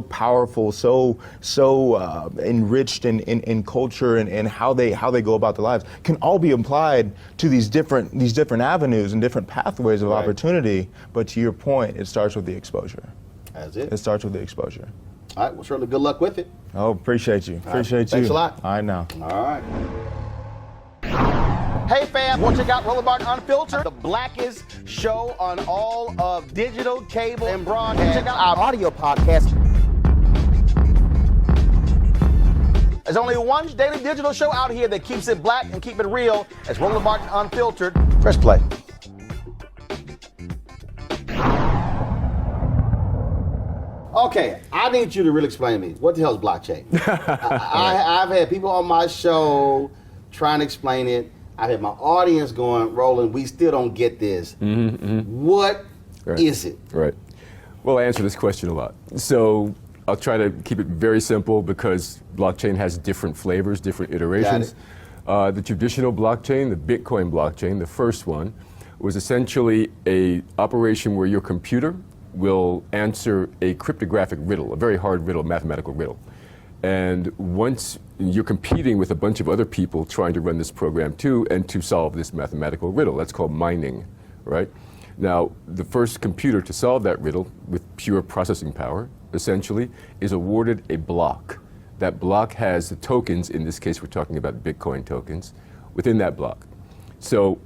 powerful, so enriched in culture and how they go about their lives can all be applied to these different avenues and different pathways of opportunity. But to your point, it starts with the exposure.
That's it.
It starts with the exposure.
All right. Well, certainly good luck with it.
Oh, appreciate you. Appreciate you.
Thanks a lot.
All right now.
All right. Hey fam, want to check out Roland Martin Unfiltered, the blackest show on all of digital, cable, and broadcast. Check out our audio podcast. There's only one daily digital show out here that keeps it black and keep it real. It's Roland Martin Unfiltered. Press play. Okay, I need you to really explain to me, what the hell is blockchain? I've had people on my show trying to explain it. I had my audience going, Roland, we still don't get this. What is it?
Right. Well, I answer this question a lot. So I'll try to keep it very simple because blockchain has different flavors, different iterations. The traditional blockchain, the Bitcoin blockchain, the first one, was essentially a operation where your computer will answer a cryptographic riddle, a very hard riddle, mathematical riddle. And once you're competing with a bunch of other people trying to run this program too and to solve this mathematical riddle, that's called mining, right? Now, the first computer to solve that riddle with pure processing power, essentially, is awarded a block. That block has the tokens, in this case we're talking about Bitcoin tokens, within that block. So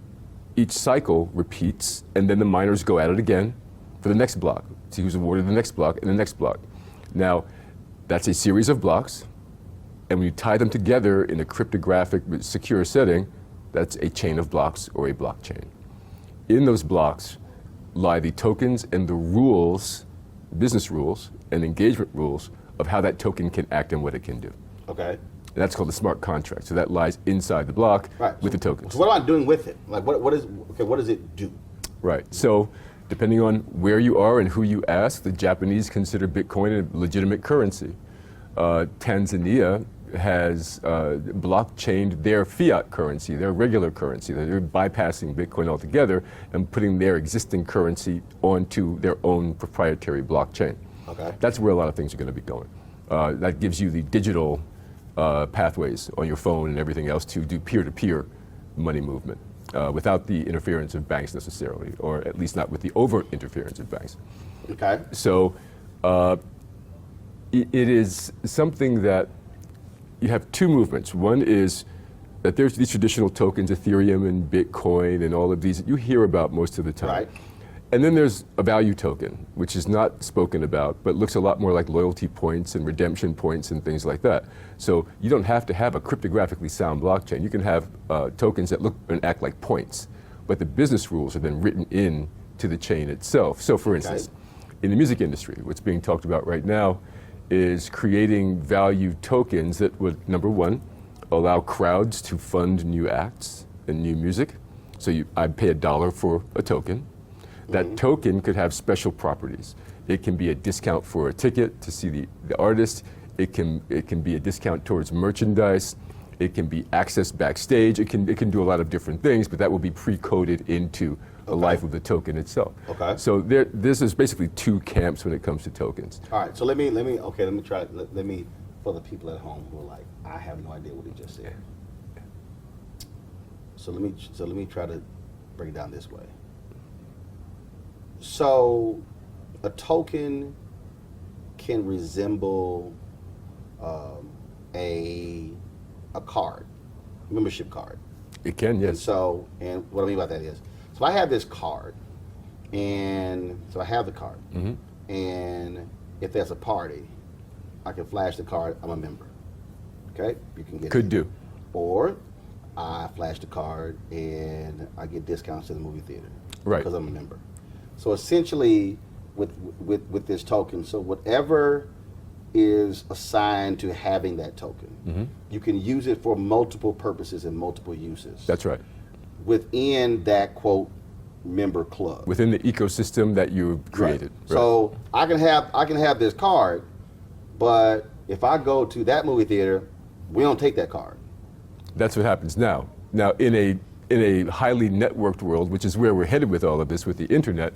each cycle repeats, and then the miners go at it again for the next block. See who's awarded the next block and the next block. Now, that's a series of blocks, and when you tie them together in a cryptographic secure setting, that's a chain of blocks or a blockchain. In those blocks lie the tokens and the rules, business rules and engagement rules of how that token can act and what it can do.
Okay.
And that's called the smart contract. So that lies inside the block with the tokens.
So what am I doing with it? Like what does it do?
Right. So depending on where you are and who you ask, the Japanese consider Bitcoin a legitimate currency. Tanzania has blockchained their fiat currency, their regular currency. They're bypassing Bitcoin altogether and putting their existing currency onto their own proprietary blockchain.
Okay.
That's where a lot of things are going to be going. That gives you the digital pathways on your phone and everything else to do peer-to-peer money movement. Without the interference of banks necessarily, or at least not with the over-interference of banks.
Okay.
So it is something that you have two movements. One is that there's these traditional tokens, Ethereum and Bitcoin and all of these that you hear about most of the time.
Right.
And then there's a value token, which is not spoken about, but looks a lot more like loyalty points and redemption points and things like that. So you don't have to have a cryptographically sound blockchain. You can have tokens that look and act like points, but the business rules are then written in to the chain itself. So for instance, in the music industry, what's being talked about right now is creating value tokens that would, number one, allow crowds to fund new acts and new music. So I'd pay $1 for a token. That token could have special properties. It can be a discount for a ticket to see the artist. It can be a discount towards merchandise. It can be access backstage. It can do a lot of different things, but that will be pre-coded into the life of the token itself.
Okay.
So this is basically two camps when it comes to tokens.
All right. So let me try. Let me for the people at home who are like, I have no idea what he just said. So let me try to break it down this way. So, a token can resemble a card, membership card.
It can, yes.
And what I mean by that is, so I have this card, and so I have the card, and if there's a party, I can flash the card. I'm a member. Okay, you can get.
Could do.
Or I flash the card and I get discounts to the movie theater.
Right.
Because I'm a member. So essentially, with this token, so whatever is assigned to having that token. You can use it for multiple purposes and multiple uses.
That's right.
Within that, quote, member club.
Within the ecosystem that you created.
Right. So I can have this card, but if I go to that movie theater, we don't take that card.
That's what happens now. Now, in a highly networked world, which is where we're headed with all of this, with the internet,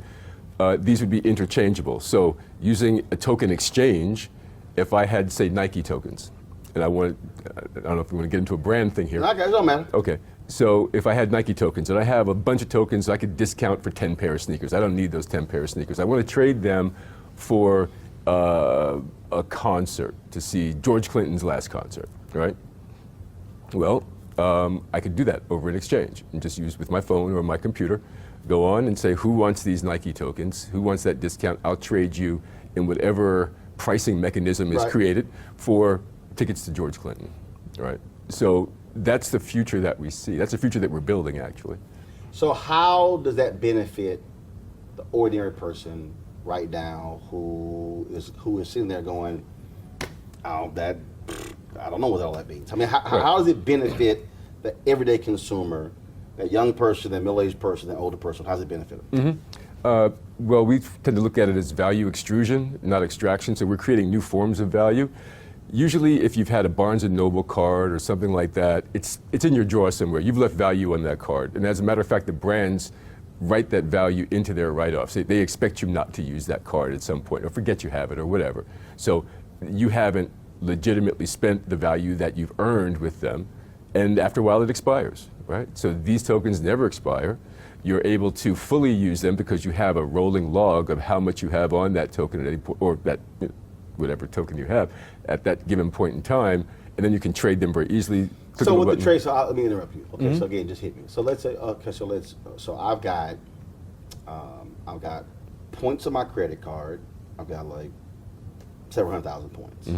these would be interchangeable. So using a token exchange, if I had, say, Nike tokens, and I don't know if we want to get into a brand thing here.
Okay, it don't matter.
Okay, so if I had Nike tokens, and I have a bunch of tokens I could discount for 10 pair of sneakers. I don't need those 10 pair of sneakers. I want to trade them for a concert, to see George Clinton's last concert, right? Well, I could do that over an exchange and just use with my phone or my computer, go on and say, who wants these Nike tokens? Who wants that discount? I'll trade you in whatever pricing mechanism is created for tickets to George Clinton, right? So that's the future that we see. That's the future that we're building, actually.
So how does that benefit the ordinary person right now who is sitting there going, oh, I don't know what all that means. I mean, how does it benefit the everyday consumer, that young person, that middle-aged person, that older person? How does it benefit them?
Well, we tend to look at it as value extrusion, not extraction. So we're creating new forms of value. Usually, if you've had a Barnes & Noble card or something like that, it's in your drawer somewhere. You've left value on that card. And as a matter of fact, the brands write that value into their write-offs. They expect you not to use that card at some point or forget you have it or whatever. So you haven't legitimately spent the value that you've earned with them. And after a while, it expires, right? So these tokens never expire. You're able to fully use them because you have a rolling log of how much you have on that token at any point, or that whatever token you have at that given point in time, and then you can trade them very easily.
So with the trade, let me interrupt you. Okay, so again, just hit me. So let's say, so I've got points on my credit card. I've got like several 100,000 points.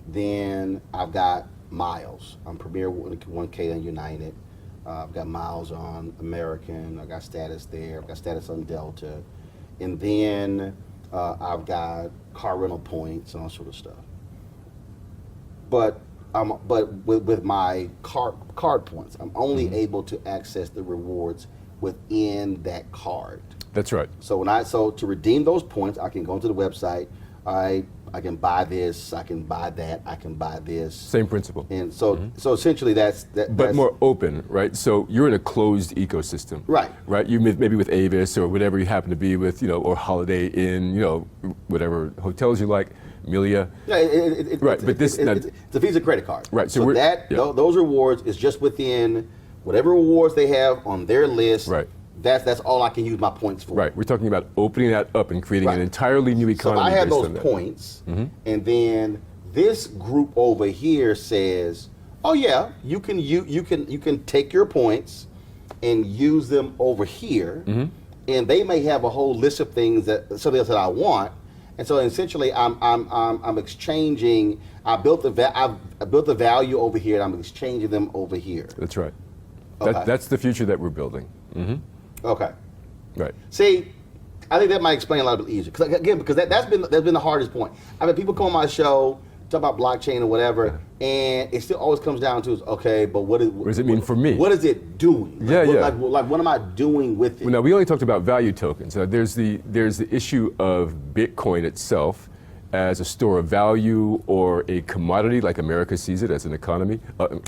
Then I've got miles. I'm Premier 1K on United. I've got miles on American. I got status there. I've got status on Delta. And then I've got car rental points and all sort of stuff. But with my card points, I'm only able to access the rewards within that card.
That's right.
So to redeem those points, I can go into the website. I can buy this, I can buy that, I can buy this.
Same principle.
And so essentially that's
But more open, right? So you're in a closed ecosystem.
Right.
Right? You maybe with Avis or whatever you happen to be with, or Holiday Inn, whatever hotels you like, Amelia.
Yeah,
right. But
it's a Visa credit card.
Right.
So those rewards is just within whatever rewards they have on their list.
Right.
That's all I can use my points for.
Right. We're talking about opening that up and creating an entirely new economy.
So I have those
based on
points, and then this group over here says, "Oh yeah, you can take your points and use them over here," and they may have a whole list of things something else that I want, and so essentially I'm exchanging. I built the value over here, and I'm exchanging them over here.
That's right.
Okay.
That's the future that we're building.
Okay.
Right.
See, I think that might explain a lot of it easier. Because that's been the hardest point. I mean, people come on my show, talk about blockchain or whatever, and it still always comes down to, okay, but what does
it mean for me?
What is it doing? Like, what am I doing with it?
Well, now, we only talked about value tokens. There's the issue of Bitcoin itself as a store of value or a commodity, like America sees it as an economy,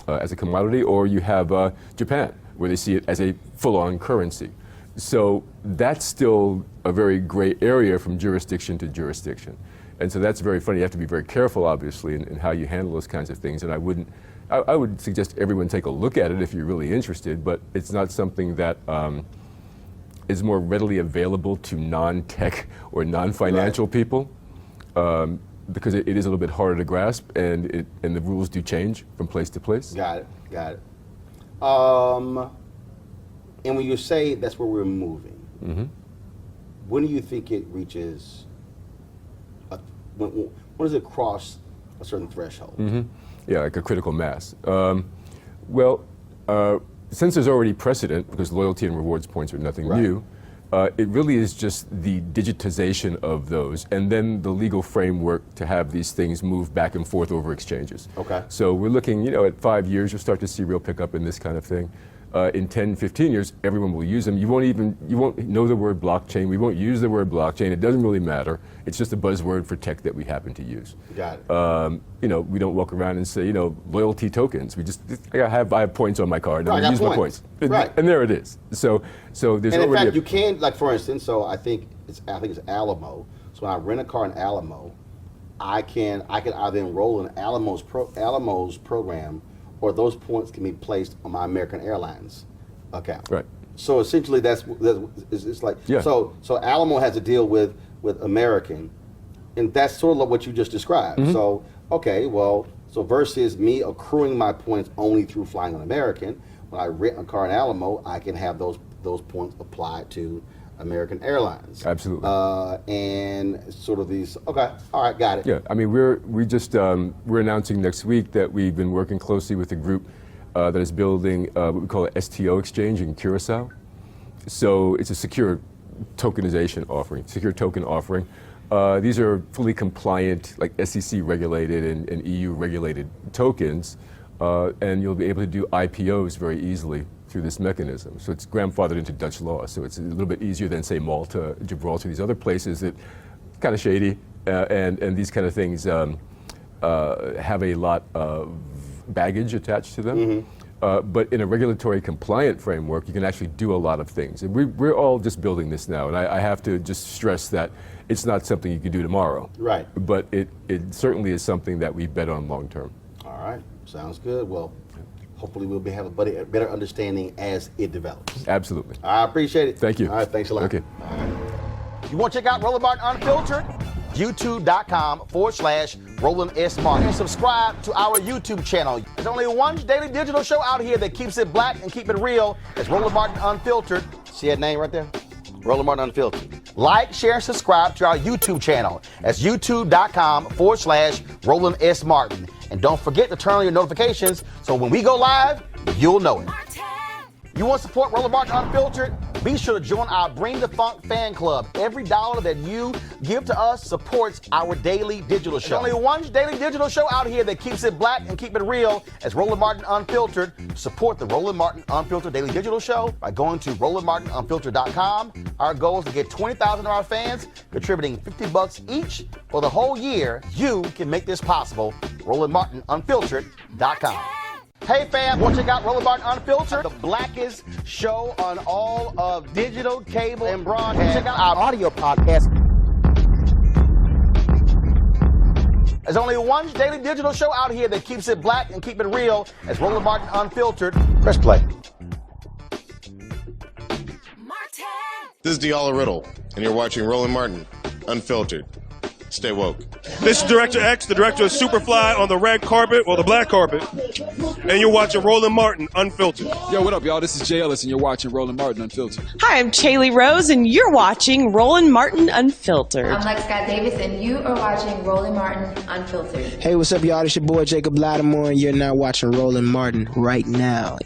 as a commodity, or you have Japan, where they see it as a full-on currency. So that's still a very gray area from jurisdiction to jurisdiction. And so that's very funny. You have to be very careful, obviously, in how you handle those kinds of things. And I would suggest everyone take a look at it if you're really interested, but it's not something that is more readily available to non-tech or non-financial people, because it is a little bit harder to grasp, and the rules do change from place to place.
Got it. And when you say that's where we're moving, when do you think it reaches? When does it cross a certain threshold?
Yeah, like a critical mass. Since there's already precedent, because loyalty and rewards points are nothing new, It really is just the digitization of those, and then the legal framework to have these things move back and forth over exchanges.
Okay.
So we're looking, at 5 years, you'll start to see real pickup in this kind of thing. In 10, 15 years, everyone will use them. You won't know the word blockchain. We won't use the word blockchain. It doesn't really matter. It's just a buzzword for tech that we happen to use.
Got it.
We don't walk around and say, loyalty tokens. I have points on my card, and I use my points.
Right.
And there it is. So there's
and in
already
fact, you can, like for instance, so I think it's Alamo. So when I rent a car in Alamo, I can either enroll in Alamo's program, or those points can be placed on my American Airlines account.
Right.
So essentially, it's like
Yeah.
So Alamo has a deal with American, and that's sort of like what you just described.
Mm-hmm.
So so versus me accruing my points only through flying on American, when I rent a car in Alamo, I can have those points applied to American Airlines.
Absolutely.
And sort of these. Okay. All right. Got it.
Yeah. I mean, we're announcing next week that we've been working closely with a group that is building what we call an STO exchange in Curacao. So it's a secure tokenization offering, secure token offering. These are fully compliant, like SEC regulated and EU regulated tokens, and you'll be able to do IPOs very easily through this mechanism. So it's grandfathered into Dutch law. So it's a little bit easier than, say, Malta, Gibraltar, these other places that kind of shady, and these kind of things have a lot of baggage attached to them. Mm-hmm. But in a regulatory compliant framework, you can actually do a lot of things. And we're all just building this now. And I have to just stress that it's not something you can do tomorrow.
Right.
But it certainly is something that we bet on long term.
All right. Sounds good. Well, hopefully we'll have a better understanding as it develops.
Absolutely.
I appreciate it.
Thank you.
All right. Thanks a lot.
Okay.
All right.
You want to check out Roland Martin Unfiltered? YouTube.com/Roland S. Martin. And subscribe to our YouTube channel. There's only one daily digital show out here that keeps it black and keep it real. It's Roland Martin Unfiltered. See that name right there? Roland Martin Unfiltered. Like, share, and subscribe to our YouTube channel. That's YouTube.com/Roland S. Martin. And don't forget to turn on your notifications so when we go live, you'll know it. You want to support Roland Martin Unfiltered? Be sure to join our Bring the Funk fan club. Every dollar that you give to us supports our daily digital show. There's only one daily digital show out here that keeps it black and keep it real. It's Roland Martin Unfiltered. Support the Roland Martin Unfiltered daily digital show by going to RolandMartinUnfiltered.com. Our goal is to get 20,000 of our fans contributing $50 each for the whole year. You can make this possible. RolandMartinUnfiltered.com. Hey fam, want to check out Roland Martin Unfiltered, the blackest show on all of digital, cable, and broadcast. Check out our audio podcast. There's only one daily digital show out here that keeps it black and keep it real. It's Roland Martin Unfiltered. Press play.
This is Diala Riddle, and you're watching Roland Martin Unfiltered. Stay woke.
This is Director X, the director of Superfly on the red carpet or the black carpet, and you're watching Roland Martin Unfiltered.
Yo, what up, y'all? This is Jay Ellis, and you're watching Roland Martin Unfiltered.
Hi, I'm Chaley Rose, and you're watching Roland Martin Unfiltered.
I'm Lex Scott Davis, and you are watching Roland Martin Unfiltered.
Hey, what's up, y'all? It's your boy Jacob Lattimore, and you're now watching Roland Martin right now.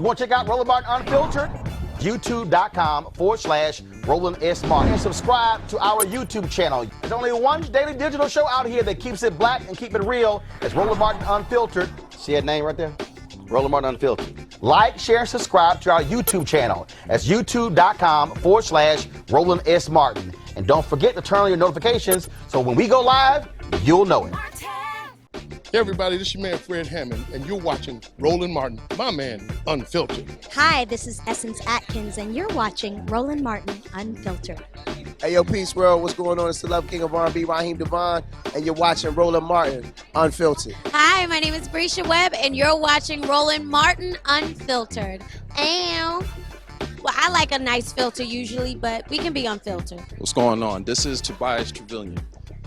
want to check out Roland Martin Unfiltered? YouTube.com/Roland S. Martin. And subscribe to our YouTube channel. There's only one daily digital show out here that keeps it black and keep it real. It's Roland Martin Unfiltered. See that name right there? Roland Martin Unfiltered. Like, share, and subscribe to our YouTube channel. That's YouTube.com/Roland S. Martin. And don't forget to turn on your notifications so when we go live, you'll know it.
Hey everybody, this is your man Fred Hammond, and you're watching Roland Martin, my man, Unfiltered.
Hi, this is Essence Atkins, and you're watching Roland Martin Unfiltered.
Hey yo, Peace World, what's going on? It's the Love King of R&B, Raheem Devon, and you're watching Roland Martin Unfiltered.
Hi, my name is Brescia Webb, and you're watching Roland Martin Unfiltered. Ow. Well, I like a nice filter usually, but we can be unfiltered.
What's going on? This is Tobias Trevelyan.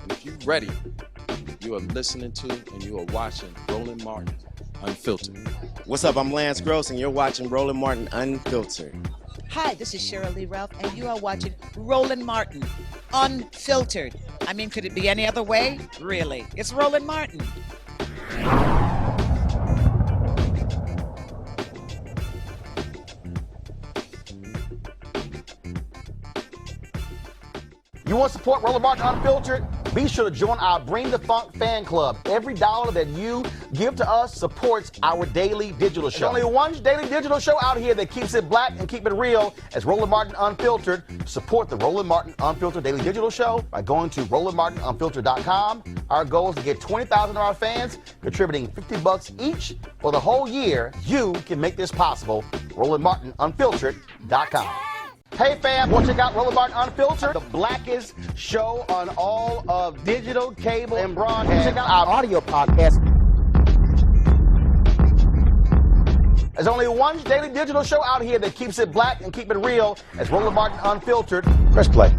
And if you're ready, you are listening to and you are watching Roland Martin Unfiltered.
What's up? I'm Lance Gross, and you're watching Roland Martin Unfiltered.
Hi, this is Cheryl Lee Ralph, and you are watching Roland Martin Unfiltered. I mean, could it be any other way? Really? It's Roland Martin.
You want to support Roland Martin Unfiltered? Be sure to join our Bring the Funk fan club. Every dollar that you give to us supports our daily digital show. There's only one daily digital show out here that keeps it black and keep it real as Roland Martin Unfiltered. Support the Roland Martin Unfiltered daily digital show by going to RolandMartinUnfiltered.com. Our goal is to get 20,000 of our fans contributing $50 each for the whole year. You can make this possible. RolandMartinUnfiltered.com. Hey fam, want to check out Roland Martin Unfiltered? The blackest show on all of digital, cable, and broadcast. Check out our audio podcast. There's only one daily digital show out here that keeps it black and keep it real. It's Roland Martin Unfiltered. Press play.